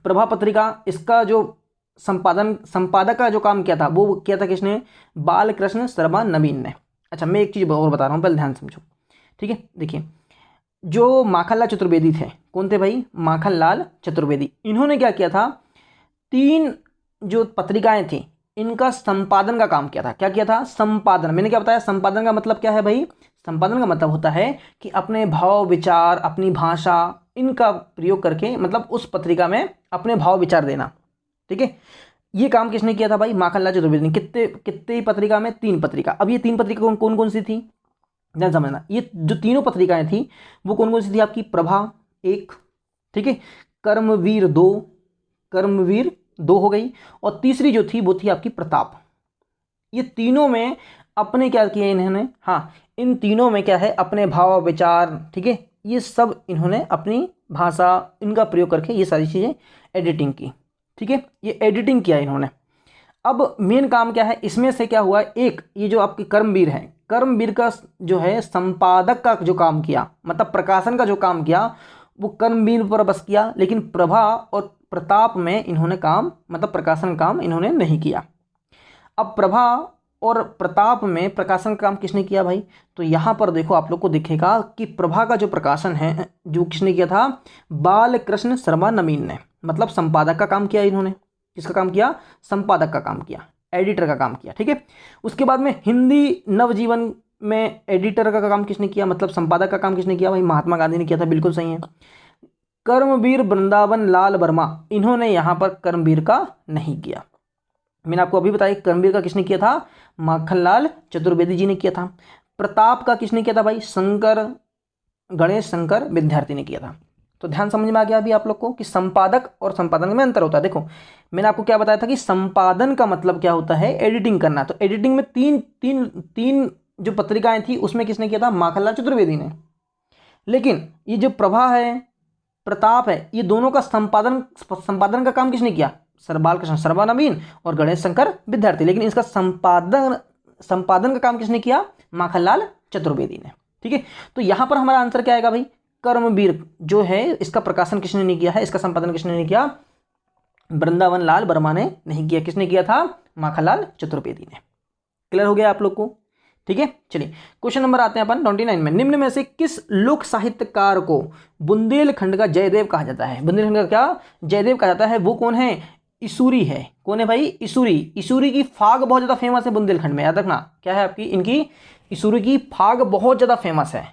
प्रभा पत्रिका, इसका जो संपादन, संपादक का जो काम किया था वो किया था किसने, बालकृष्ण शर्मा नवीन ने। अच्छा मैं एक चीज़ और बता रहा हूँ, पहले ध्यान समझो, ठीक है। देखिए जो माखनलाल चतुर्वेदी थे, कौन थे भाई, माखनलाल चतुर्वेदी, इन्होंने क्या किया था, 3 जो पत्रिकाएं थी इनका संपादन का काम किया था। क्या किया था, संपादन। मैंने क्या बताया, संपादन का मतलब क्या है भाई, संपादन का मतलब होता है कि अपने भाव विचार, अपनी भाषा, इनका प्रयोग करके मतलब उस पत्रिका में अपने भाव विचार देना, ठीक है। ये काम किसने किया था भाई, माखनलाल चतुर्वेदी ने। कितने कितने पत्रिका में, 3 पत्रिका। अब ये 3 पत्रिका कौन कौन सी थी, ध्यान समझना। ये जो तीनों पत्रिकाएं थी वो कौन कौन सी थी आपकी, प्रभा 1, ठीक है, कर्मवीर 2, कर्मवीर 2 हो गई, और तीसरी जो थी वो थी आपकी प्रताप। ये तीनों में अपने क्या किए इन्होंने, हाँ इन तीनों में क्या है, अपने भाव विचार, ठीक है, ये सब इन्होंने अपनी भाषा, इनका प्रयोग करके ये सारी चीज़ें एडिटिंग की, ठीक है, ये एडिटिंग किया इन्होंने। अब मेन काम क्या है इसमें से, क्या हुआ, एक ये जो आपकी कर्मवीर है, कर्मवीर का जो है संपादक का जो काम किया, मतलब प्रकाशन का जो काम किया वो कर्मवीर पर बस किया, लेकिन प्रभा और प्रताप में इन्होंने काम मतलब प्रकाशन काम इन्होंने नहीं किया। अब प्रभा और प्रताप में प्रकाशन काम किसने किया भाई, तो यहाँ पर देखो आप लोग को दिखेगा कि प्रभा का जो प्रकाशन है जो किसने किया था, बालकृष्ण शर्मा नवीन ने, मतलब संपादक का काम किया इन्होंने। किसका काम किया, संपादक का काम किया, एडिटर का काम किया, ठीक है। उसके बाद में हिंदी नवजीवन में एडिटर का काम किसने किया, मतलब संपादक का काम किसने किया भाई, महात्मा गांधी ने किया था, बिल्कुल सही है। कर्मवीर वृंदावन लाल वर्मा, इन्होंने यहाँ पर कर्मवीर का नहीं किया। मैंने आपको अभी बताया कर्मवीर का किसने किया था, माखनलाल चतुर्वेदी जी ने किया था। प्रताप का किसने किया था भाई, शंकर, गणेश शंकर विद्यार्थी ने किया था। तो ध्यान समझ में आ गया अभी आप लोग को कि संपादक और संपादन में अंतर होता है। देखो मैंने आपको क्या बताया था कि संपादन का मतलब क्या होता है, एडिटिंग करना। तो एडिटिंग में तीन जो पत्रिकाएं थी उसमें किसने किया था, माखनलाल चतुर्वेदी ने। लेकिन ये जो प्रभा है, प्रताप है, ये दोनों का संपादन का काम किसने किया, सर बालकृष्ण शर्मा नवीन और गणेश शंकर विद्यार्थी। लेकिन इसका संपादन का काम किसने किया, माखनलाल चतुर्वेदी ने, ठीक है। तो यहां पर हमारा आंसर क्या आएगा भाई, कर्मवीर जो है इसका प्रकाशन किसने नहीं किया है, इसका संपादन किसने नहीं किया, वृंदावन लाल वर्मा ने नहीं किया। किसने किया था, माखनलाल चतुर्वेदी ने। क्लियर हो गया आप लोग को, ठीक है। चलिए क्वेश्चन नंबर आते हैं अपन 29 में। निम्न में से किस लोक साहित्यकार को बुंदेलखंड का जयदेव कहा जाता है। बुंदेलखंड का क्या जयदेव कहा जाता है, वो कौन है, इसूरी है। कौन है भाई, इसूरी। इसूरी की फाग बहुत ज़्यादा फेमस है बुंदेलखंड में, याद रखना क्या है आपकी, इनकी इसूरी की फाग बहुत ज़्यादा फेमस है,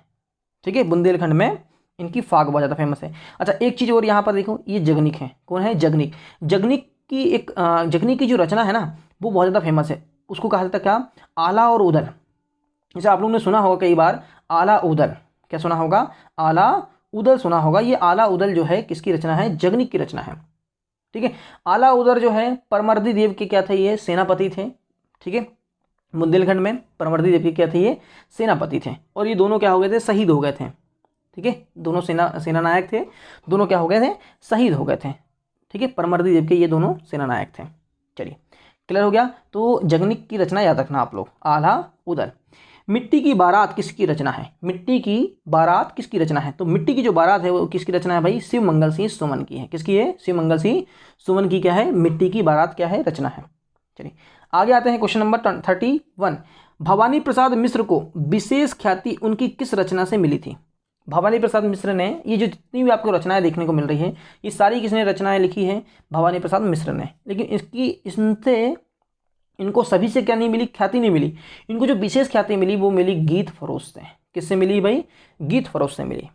ठीक है। बुंदेलखंड में इनकी फाग बहुत ज़्यादा फेमस है। अच्छा एक चीज़ और यहाँ पर देखो, ये जगनिक है। कौन है, जगनिक। जगनिक की एक जगनिक की जो रचना है ना वो बहुत ज़्यादा फेमस है। उसको कहा जाता है क्या, आला और उदल। जैसे आप लोगों ने सुना होगा कई बार आला उदल, क्या सुना होगा, आला उदल सुना होगा। ये आला उदल जो है किसकी रचना है, जगनिक की रचना है, ठीक है। आला उदल जो है परमर्दी देव के क्या थे, ये सेनापति थे, ठीक है। बुंदेलखंड में परमर्दी देव के क्या थे, ये सेनापति थे, और ये दोनों क्या हो गए थे, शहीद हो गए थे। ठीक है, दोनों सेना नायक थे, दोनों क्या हो गए थे, शहीद हो गए थे। ठीक है, परमर्दी देव के ये दोनों सेना नायक थे। चलिए, क्लियर हो गया। तो जगनिक की रचना याद रखना आप लोग, आल्हा उदल। मिट्टी की बारात किसकी रचना है, मिट्टी की बारात किसकी रचना है, तो मिट्टी की जो बारात है वो किसकी रचना है भाई, शिव मंगल सिंह सुमन की है। किसकी है, शिव मंगल सिंह सुमन की क्या है, मिट्टी की बारात क्या है, रचना है। चलिए आगे आते हैं, क्वेश्चन नंबर 31। भवानी प्रसाद मिश्र को विशेष ख्याति उनकी किस रचना से मिली थी। भवानी प्रसाद मिश्र ने, ये जो जितनी भी आपको रचनाएं देखने को मिल रही है, ये सारी किसने रचनाएं लिखी है, भवानी प्रसाद मिश्र ने। लेकिन इनसे इनको सभी से क्या नहीं मिली, ख्याति नहीं मिली। इनको जो विशेष ख्याति मिली वो मिली गीत फरोश से। किससे मिली भाई, गीत फरोश से मिली।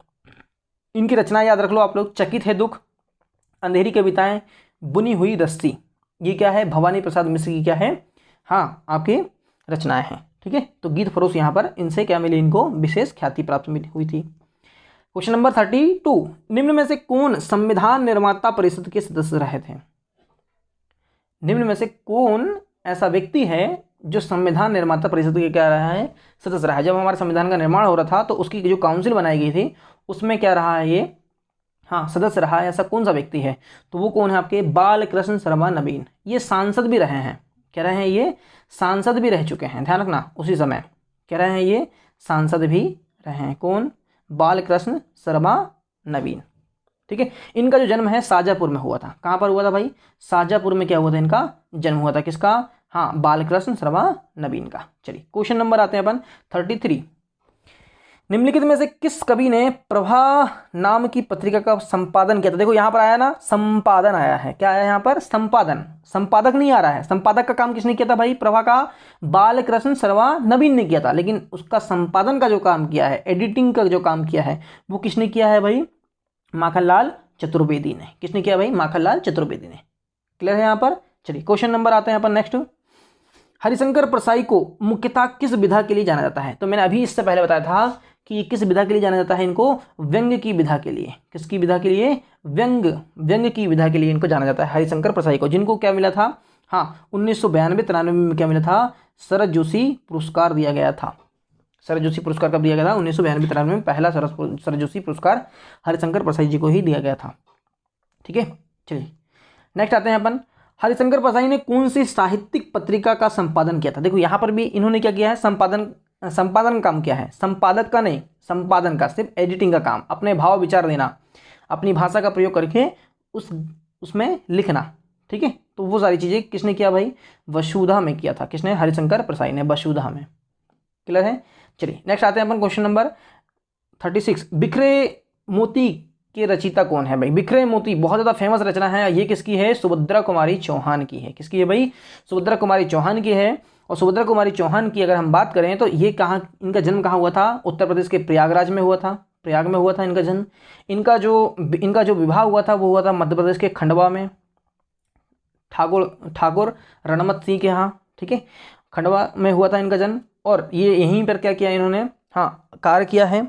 इनकी रचनाएं याद रख लो आप लोग, चकित है दुख, अंधेरी कविताएं, बुनी हुई रस्सी, ये क्या है, भवानी प्रसाद मिश्र की क्या है, हाँ आपकी रचनाएं हैं। ठीक है, तो गीत फरोश यहाँ पर इनसे क्या मिली, इनको विशेष ख्याति प्राप्त हुई थी। क्वेश्चन नंबर 32, निम्न में से कौन संविधान निर्माता परिषद के सदस्य रहे थे। निम्न में से कौन ऐसा व्यक्ति है जो संविधान निर्माता परिषद के क्या रहा है, सदस्य रहा है। जब हमारे संविधान का निर्माण हो रहा था तो उसकी जो काउंसिल बनाई गई थी उसमें क्या रहा है ये, हाँ सदस्य रहा है। ऐसा कौन सा व्यक्ति है, तो वो कौन है आपके, बालकृष्ण शर्मा नवीन। ये सांसद भी रहे हैं, कह रहे हैं ये सांसद भी रह चुके हैं, ध्यान रखना उसी समय कह रहे हैं ये सांसद भी रहे हैं। कौन, बालकृष्ण शर्मा नवीन। ठीक है, इनका जो जन्म है शाजापुर में हुआ था। कहाँ पर हुआ था भाई, शाजापुर में क्या हुआ था, इनका जन्म हुआ था। किसका, हाँ बालकृष्ण शर्मा नवीन का। चलिए क्वेश्चन नंबर आते हैं अपन 33। निम्नलिखित में से किस कवि ने प्रभा नाम की पत्रिका का संपादन किया था। देखो यहाँ पर आया ना, संपादन आया है, क्या आया यहाँ पर, संपादन, संपादक नहीं आ रहा है। संपादक का काम किसने किया था भाई, प्रभा का बालकृष्ण शर्मा नवीन ने किया था। लेकिन उसका संपादन का जो काम किया है, एडिटिंग का जो काम किया है, वो किसने किया है भाई, माखनलाल चतुर्वेदी ने। किसने किया भाई, माखनलाल चतुर्वेदी ने। क्लियर है यहाँ पर। चलिए क्वेश्चन नंबर आते हैं अपन नेक्स्ट। हरिशंकर परसाई को मुख्यतः किस विधा के लिए जाना जाता है। तो मैंने अभी इससे पहले बताया था कि किस विधा के लिए जाना जाता है इनको, व्यंग की विधा के लिए। किसकी विधा के लिए, व्यंग की विधा के लिए इनको जाना जाता है हरिशंकर परसाई को, जिनको क्या मिला था, हाँ 1992-93 में क्या मिला था, शरद जोशी पुरस्कार दिया गया था। शरद जोशी पुरस्कार कब दिया गया था, 1992-93 में पहला शरद जोशी पुरस्कार हरिशंकर परसाई जी को ही दिया गया था। ठीक है, चलिए नेक्स्ट आते हैं अपन। हरिशंकर परसाई ने कौन सी साहित्यिक पत्रिका का संपादन किया था। देखो यहाँ पर भी इन्होंने क्या किया है, संपादन काम किया है, संपादक का नहीं, संपादन का, सिर्फ एडिटिंग का काम, अपने भाव विचार देना, अपनी भाषा का प्रयोग करके उसमें लिखना। ठीक है, तो वो सारी चीज़ें किसने किया भाई, वसुधा में किया था। किसने, हरिशंकर परसाई ने, वसुधा में। क्लियर है। चलिए नेक्स्ट आते हैं अपन क्वेश्चन नंबर 36। बिखरे मोती के रचयिता कौन है भाई। बिखरे मोती बहुत ज़्यादा फेमस रचना है, ये किसकी है, सुभद्रा कुमारी चौहान की है। किसकी है भाई, सुभद्रा कुमारी चौहान की है। और सुभद्रा कुमारी चौहान की अगर हम बात करें तो ये कहाँ, इनका जन्म कहाँ हुआ था, उत्तर प्रदेश के प्रयागराज में हुआ था, प्रयाग में हुआ था इनका जन्म। इनका जो विवाह हुआ था वो हुआ था मध्य प्रदेश के खंडवा में, ठाकुर रणमत सिंह के यहाँ। ठीक है, खंडवा में हुआ था इनका जन्म, और ये यहीं पर क्या किया इन्होंने, हाँ कार्य किया है।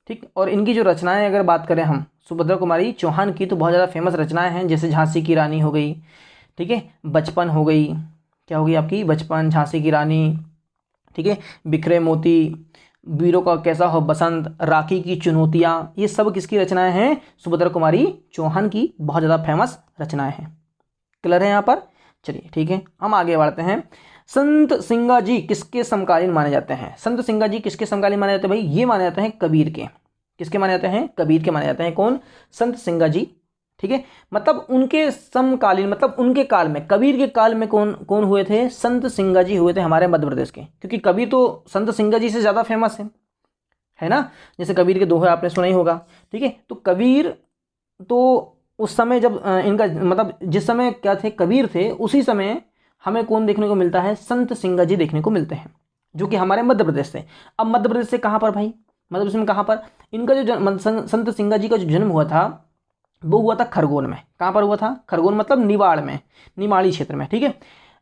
ठीक, और इनकी जो रचनाएं अगर बात करें हम सुभद्रा कुमारी चौहान की, तो बहुत ज़्यादा फेमस रचनाएं हैं, जैसे झांसी की रानी हो गई, ठीक है, बचपन हो गई, क्या हो गई आपकी, बचपन, झांसी की रानी, ठीक है, बिखरे मोती, वीरों का कैसा हो बसंत, राखी की चुनौतियाँ, ये सब किसकी रचनाएं हैं, सुभद्रा कुमारी चौहान की बहुत ज़्यादा फेमस रचनाएं हैं। क्लियर है यहाँ पर। चलिए ठीक है, हम आगे बढ़ते हैं। संत सिंगा जी किसके समकालीन माने जाते हैं। संत सिंगा जी किसके समकालीन माने जाते हैं भाई, ये माने जाते हैं कबीर के। किसके माने जाते हैं, कबीर के माने जाते हैं। कौन, संत सिंगा जी। ठीक है, मतलब उनके समकालीन, मतलब उनके काल में, कबीर के काल में कौन कौन हुए थे, संत सिंगा जी हुए थे हमारे मध्य प्रदेश के। क्योंकि कबीर तो संत सिंगा जी से ज़्यादा फेमस है ना, जैसे कबीर के दोहे आपने सुना ही होगा। ठीक है, तो कबीर तो उस समय जब इनका मतलब जिस समय क्या थे, कबीर थे, उसी समय हमें कौन देखने को मिलता है, संत सिंगा जी देखने को मिलते हैं, जो कि हमारे मध्य प्रदेश से। अब मध्य प्रदेश से कहाँ पर भाई, मध्य प्रदेश में कहाँ पर, इनका जो संत सिंगा जी का जो जन्म हुआ था वो हुआ था खरगोन में। कहाँ पर हुआ था, खरगोन मतलब निवाड़ में, निमाड़ी क्षेत्र में। ठीक है,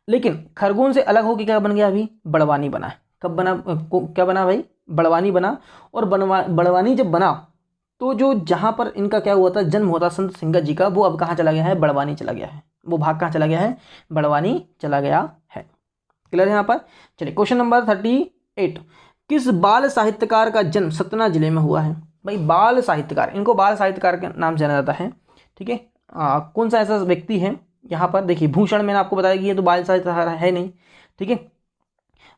लेकिन खरगोन से अलग होकर क्या बन गया, अभी बड़वानी बना। कब बना, क्या बना भाई, बड़वानी बना। और बड़वानी जब बना तो जो जहाँ पर इनका क्या हुआ था, जन्म हुआ था संत सिंगा जी का, वो अब कहाँ चला गया है, बड़वानी चला गया है। वो भाग कहाँ चला गया है, बड़वानी चला गया है। क्लियर है यहाँ पर। चलिए क्वेश्चन नंबर 38, किस बाल साहित्यकार का जन्म सतना जिले में हुआ है? भाई बाल साहित्यकार, इनको बाल साहित्यकार के नाम से जाना जाता है, ठीक है। कौन सा ऐसा व्यक्ति है यहाँ पर? देखिए भूषण मैंने आपको बताया कि ये तो बाल साहित्यकार है नहीं, ठीक है।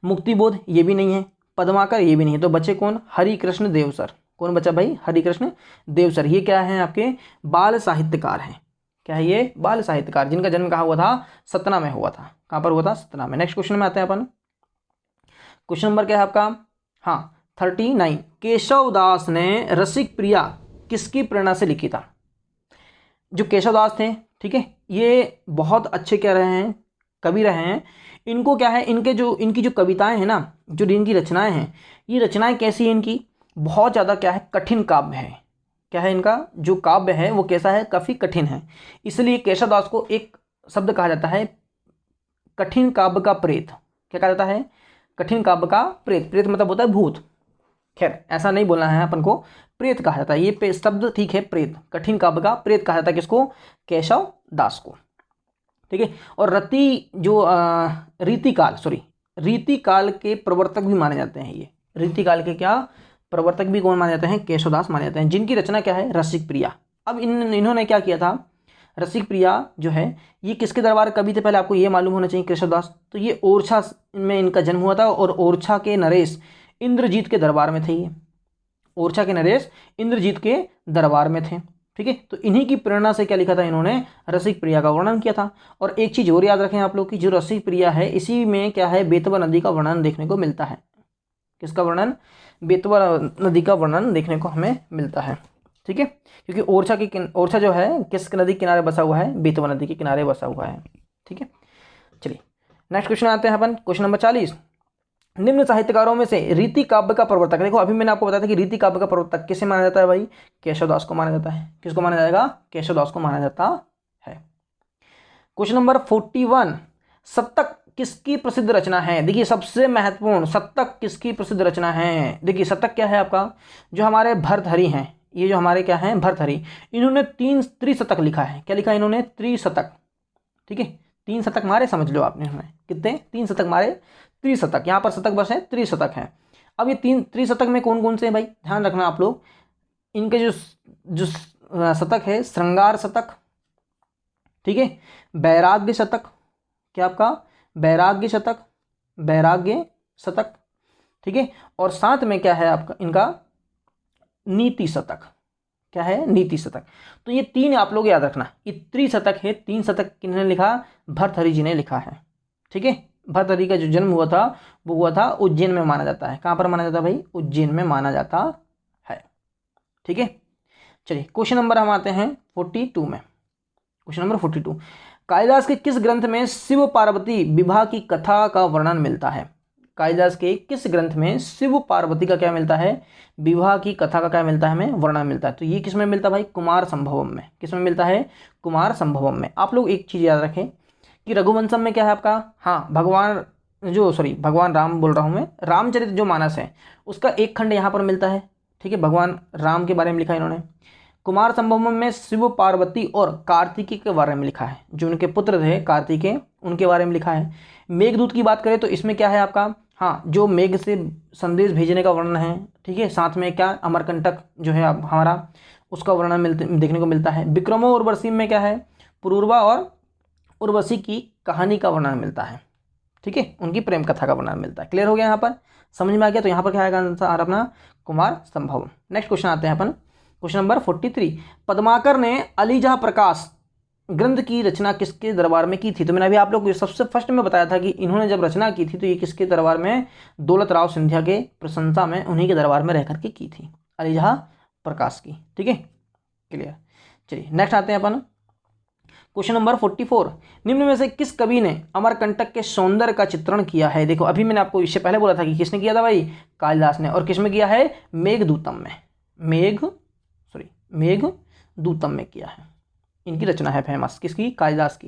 मुक्तिबोध ये भी नहीं है, पद्माकर ये भी नहीं है, तो बचे कौन? हरिकृष्ण देव सर। कौन बचा भाई? हरिकृष्ण देव सर। ये क्या है? आपके बाल साहित्यकार हैं। क्या है ये? बाल साहित्यकार, जिनका जन्म कहाँ हुआ था? सतना में हुआ था। कहाँ पर हुआ था? सतना में। नेक्स्ट क्वेश्चन में आते हैं अपन। क्वेश्चन नंबर क्या है आपका? हाँ 39, केशव दास ने रसिक प्रिया किसकी प्रेरणा से लिखी था? जो केशव दास थे, ठीक है, ये बहुत अच्छे क्या रहे हैं? कवि रहे हैं। इनको क्या है, इनकी जो कविताएं हैं ना, जो इनकी रचनाएं हैं, ये रचनाएं कैसी हैं इनकी? बहुत ज़्यादा क्या है? कठिन काव्य है। क्या है इनका जो काव्य है वो कैसा है? काफ़ी कठिन है। इसलिए केशव दास को एक शब्द कहा जाता है कठिन काव्य का प्रेत। क्या कहा जाता है? कठिन काव्य का प्रेत। प्रेत मतलब होता है भूत। खैर ऐसा नहीं बोलना है अपन को, प्रेत कहा जाता है। ये शब्द ठीक है, प्रेत, कठिन काव्य का प्रेत कहा जाता है किसको? केशव दास को, ठीक है। और रीतिकाल के प्रवर्तक भी माने जाते हैं। ये रीतिकाल के क्या प्रवर्तक भी कौन माने जाते हैं? केशव दास माने जाते हैं, जिनकी रचना क्या है? रसिक प्रिया। अब इन्होंने क्या किया था? रसिक प्रिया जो है ये किसके दरबार कवि थे? पहले आपको ये मालूम होना चाहिए, केशव दास। तो ये ओरछा में इनका जन्म हुआ था, और ओरछा के नरेश इंद्रजीत के दरबार में थे। ये ओरछा के नरेश इंद्रजीत के दरबार में थे, ठीक है। तो इन्हीं की प्रेरणा से क्या लिखा था इन्होंने? रसिक प्रिया का वर्णन किया था। और एक चीज़ और याद रखें आप लोग की, जो रसिक प्रिया है इसी में क्या है? बेतवा नदी का वर्णन देखने को मिलता है। किसका वर्णन? बेतवा नदी का वर्णन देखने को हमें मिलता है, ठीक है। क्योंकि ओरछा जो है किस नदी के किनारे बसा हुआ है? बेतवा नदी के किनारे बसा हुआ है, ठीक है। चलिए नेक्स्ट क्वेश्चन आते हैं अपन। क्वेश्चन नंबर 40, निम्न साहित्यकारों में से रीति काव्य का प्रवर्तक। देखो अभी मैंने आपको बताया था कि रीति काव्य का प्रवर्तक किसे माना जाता है? भाई केशव दास को माना जाता है। किसको माना जाएगा? केशव दास को माना जाता है। क्वेश्चन नंबर 41, शतक किसकी प्रसिद्ध रचना है? देखिए सबसे महत्वपूर्ण, शतक किसकी प्रसिद्ध रचना है? देखिए शतक क्या है आपका? जो हमारे भर्तृहरि हैं, ये जो हमारे क्या हैं? भर्तृहरि, इन्होंने 3 त्रिशतक लिखा है। क्या लिखा इन्होंने? त्रिशतक, ठीक है। 3 शतक मारे, समझ लो आपने। इन्होंने कितने? 3 शतक मारे, त्रिशतक। यहाँ पर शतक बस है, त्रिशतक है। अब ये 3 त्रिशतक में कौन कौन से हैं भाई? ध्यान रखना आप लोग। इनके जो शतक है, श्रृंगार शतक, ठीक है, वैराग्य शतक, क्या आपका? वैराग्य शतक, वैराग्य शतक, ठीक है। और साथ में क्या है आपका इनका? नीति शतक। क्या है? नीति शतक। तो ये 3 आप लोग याद रखना। ये त्रिशतक है। 3 शतक किन्होंने लिखा? भर्तृहरि जी ने लिखा है, ठीक है। भर्तृहरि का जो जन्म हुआ था वो हुआ था उज्जैन में माना जाता है। कहाँ पर माना जाता है भाई? उज्जैन में माना जाता है, ठीक है। चलिए क्वेश्चन नंबर हम आते हैं 42 में। क्वेश्चन नंबर 42, कालिदास के किस ग्रंथ में शिव पार्वती विवाह की कथा का वर्णन मिलता है? कालिदास के किस ग्रंथ में शिव पार्वती का क्या मिलता है? विवाह की कथा का क्या मिलता है? हमें वर्णन मिलता है। तो ये किस में मिलता है भाई? कुमार संभवम में। किस में मिलता है? कुमार संभवम में। आप लोग एक चीज़ याद रखें कि रघुवंशम में क्या है आपका? हाँ भगवान राम बोल रहा हूँ मैं, रामचरित जो मानस है उसका एक खंड यहाँ पर मिलता है, ठीक है। भगवान राम के बारे में लिखा है इन्होंने। कुमार संभवम में शिव पार्वती और कार्तिकेय के बारे में लिखा है, जो उनके पुत्र थे कार्तिकेय, उनके बारे में लिखा है। मेघदूत की बात करें तो इसमें क्या है आपका? हाँ, जो मेघ से संदेश भेजने का वर्णन है, ठीक है। साथ में क्या? अमरकंटक जो है हमारा, उसका वर्णन देखने को मिलता है। विक्रमो और उर्वशी में क्या है? पुरूरवा और उर्वशी की कहानी का वर्णन मिलता है, ठीक है। उनकी प्रेम कथा का वर्णन मिलता है। क्लियर हो गया? यहाँ पर समझ में आ गया? तो यहाँ पर क्या आएगा आंसर अपना? कुमार संभवम। नेक्स्ट क्वेश्चन आते हैं अपन। क्वेश्चन नंबर 43, पद्माकर ने अलीजहा प्रकाश ग्रंथ की रचना किसके दरबार में की थी? तो मैंने अभी आप लोग को सबसे फर्स्ट में बताया था कि इन्होंने जब रचना की थी तो ये किसके दरबार में? दौलत राव सिंधिया के प्रशंसा में, उन्हीं के दरबार में रह करके की थी, अलीजहा प्रकाश की, ठीक है। क्लियर। चलिए नेक्स्ट आते हैं अपन। क्वेश्चन नंबर 44, निम्न में से किस कवि ने अमरकंटक के सौंदर्य का चित्रण किया है? देखो अभी मैंने आपको इससे पहले बोला था कि किसने किया था भाई? कालिदास ने। और किस में किया है? मेघदूतम में। मेघदूतम में किया है। इनकी रचना है फेमस, किसकी? कालिदास की।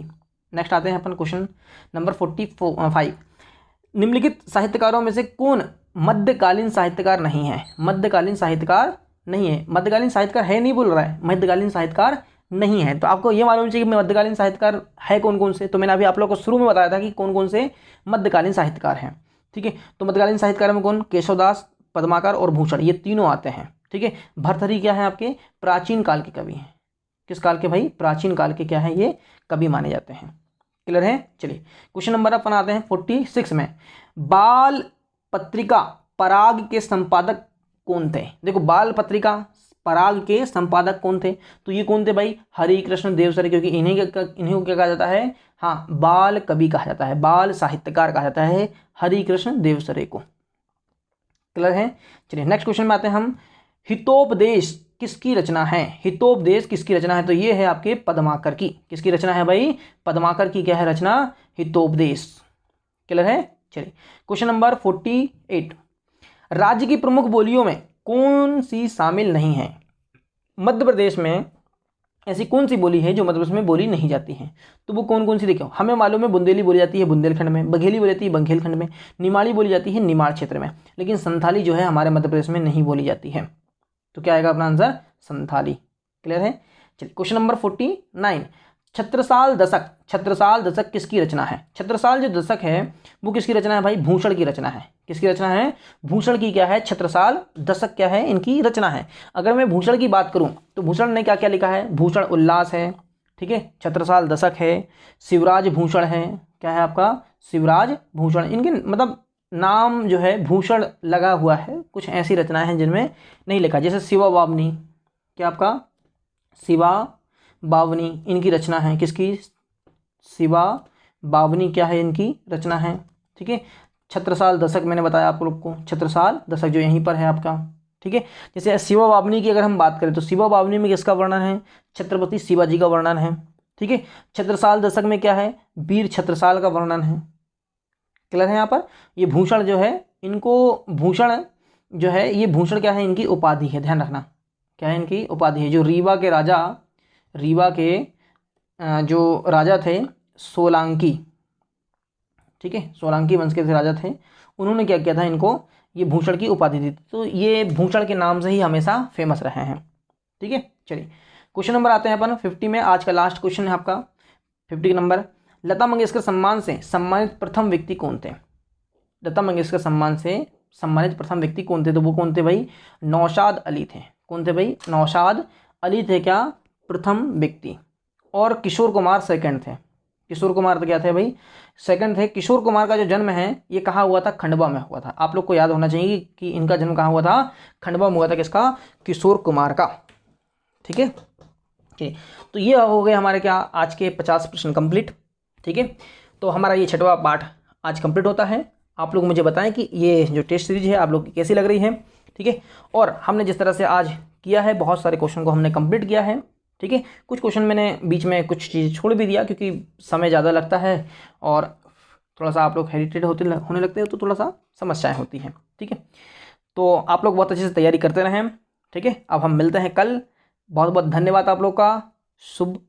नेक्स्ट आते हैं अपन क्वेश्चन नंबर 45, निम्नलिखित साहित्यकारों में से कौन मध्यकालीन साहित्यकार नहीं है? मध्यकालीन साहित्यकार नहीं है। मध्यकालीन साहित्यकार है नहीं बोल रहा है, मध्यकालीन साहित्यकार नहीं है। तो आपको ये मालूम चाहिए कि मध्यकालीन साहित्यकार है कौन कौन से। तो मैंने अभी आप लोगों को शुरू में बताया था कि कौन कौन से मध्यकालीन साहित्यकार हैं। ठीक है, तो मध्यकालीन साहित्यकार में कौन, केशवदास, पद्माकर और भूषण, ये तीनों आते हैं। ठीक है, भर्तृहरि क्या है आपके प्राचीन काल के कवि हैं। किस काल के भाई, प्राचीन काल के क्या है ये कवि माने जाते हैं। क्लियर है। चलिए क्वेश्चन नंबर अपन आते हैं 46 में। बाल पत्रिका पराग के संपादक कौन थे। देखो बाल पत्रिका पराग के संपादक कौन थे, तो ये कौन थे भाई, हरिकृष्ण देवसरे, क्योंकि इन्हीं को क्या कहा जाता है, हाँ बाल कवि कहा जाता है, बाल साहित्यकार कहा जाता है हरिकृष्ण देवसरे को। क्लियर है। चलिए नेक्स्ट क्वेश्चन में आते हैं हम। हितोपदेश किसकी रचना है, हितोपदेश किसकी रचना है, तो ये है आपके पद्माकर की। किसकी रचना है भाई, पद्माकर की क्या है रचना, हितोपदेश। क्लियर है। चलिए क्वेश्चन नंबर 48। राज्य की प्रमुख बोलियों में कौन सी शामिल नहीं है। मध्य प्रदेश में ऐसी कौन सी बोली है जो मध्य प्रदेश में बोली नहीं जाती है, तो वो कौन कौन सी, देखो हमें मालूम है बुंदेली बोली जाती है बुंदेलखंड में, बघेली बोली जाती है बघेलखंड में, निमाड़ी बोली जाती है निमाड़ क्षेत्र में, लेकिन संथाली जो है हमारे मध्य प्रदेश में नहीं बोली जाती है। तो क्या आएगा अपना आंसर, संथाली। क्लियर है। चलिए क्वेश्चन नंबर 49। छत्रसाल दशक, छत्रसाल दशक किसकी रचना है। छत्रसाल जो दशक है वो किसकी रचना है भाई, भूषण की रचना है। किसकी रचना है, भूषण की क्या है, छत्रसाल दशक क्या है इनकी रचना है। अगर मैं भूषण की बात करूं तो भूषण ने क्या क्या लिखा है, भूषण उल्लास है, ठीक है, छत्रसाल दशक है, शिवराज भूषण है, क्या है आपका शिवराज भूषण, इनके मतलब नाम जो है भूषण लगा हुआ है। कुछ ऐसी रचनाएं हैं जिनमें नहीं लिखा, जैसे शिवा बावनी, क्या आपका शिवा बावनी इनकी रचना है, किसकी, शिवा बावनी क्या है इनकी रचना है। ठीक है, छत्रसाल दशक मैंने बताया आप लोग को, छत्रसाल दशक जो यहीं पर है आपका। ठीक है, जैसे शिवा बावनी की अगर हम बात करें तो शिवा बावनी में किसका वर्णन है, छत्रपति शिवाजी का वर्णन है। ठीक है, छत्रसाल दशक में क्या है, वीर छत्रसाल का वर्णन है। क्लियर है। यहाँ पर ये भूषण जो है, इनको भूषण जो है ये भूषण क्या है इनकी उपाधि है, ध्यान रखना क्या है इनकी उपाधि है। जो रीवा के राजा, रीवा के जो राजा थे सोलंकी, ठीक है, सोलंकी वंश के राजा थे, उन्होंने क्या किया था, इनको ये भूषण की उपाधि दी थी। तो ये भूषण के नाम से ही हमेशा फेमस रहे हैं। ठीक है। चलिए क्वेश्चन नंबर आते हैं अपन 50 में, आज का लास्ट क्वेश्चन है आपका 50 नंबर। लता मंगेशकर सम्मान से सम्मानित प्रथम व्यक्ति कौन थे। लता मंगेशकर सम्मान से सम्मानित प्रथम व्यक्ति कौन थे, तो वो कौन थे भाई, नौशाद अली थे। कौन थे भाई, नौशाद अली थे क्या प्रथम व्यक्ति, और किशोर कुमार सेकंड थे। किशोर कुमार तो क्या थे भाई, सेकंड थे। किशोर कुमार का जो जन्म है ये कहाँ हुआ था, खंडवा में हुआ था। आप लोग को याद होना चाहिए कि इनका जन्म कहाँ हुआ था, खंडवा में हुआ था। किसका, किशोर कुमार का। ठीक है। ठीक, तो ये हो गए हमारे क्या आज के 50 प्रश्न कंप्लीट। ठीक है, तो हमारा ये 6वां पार्ट आज कंप्लीट होता है। आप लोग मुझे बताएं कि ये जो टेस्ट सीरीज है आप लोग की कैसी लग रही है। ठीक है, और हमने जिस तरह से आज किया है, बहुत सारे क्वेश्चन को हमने कंप्लीट किया है। ठीक है, कुछ क्वेश्चन मैंने बीच में कुछ चीज़ छोड़ भी दिया क्योंकि समय ज़्यादा लगता है और थोड़ा सा आप लोग हेरिटेड होने लगते हो तो थोड़ा सा समस्याएं होती हैं। ठीक है, तो आप लोग बहुत अच्छे से तैयारी करते रहें। ठीक है, अब हम मिलते हैं कल। बहुत बहुत धन्यवाद आप लोग का। शुभ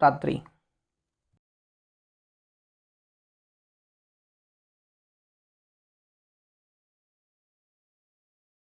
रात्रि।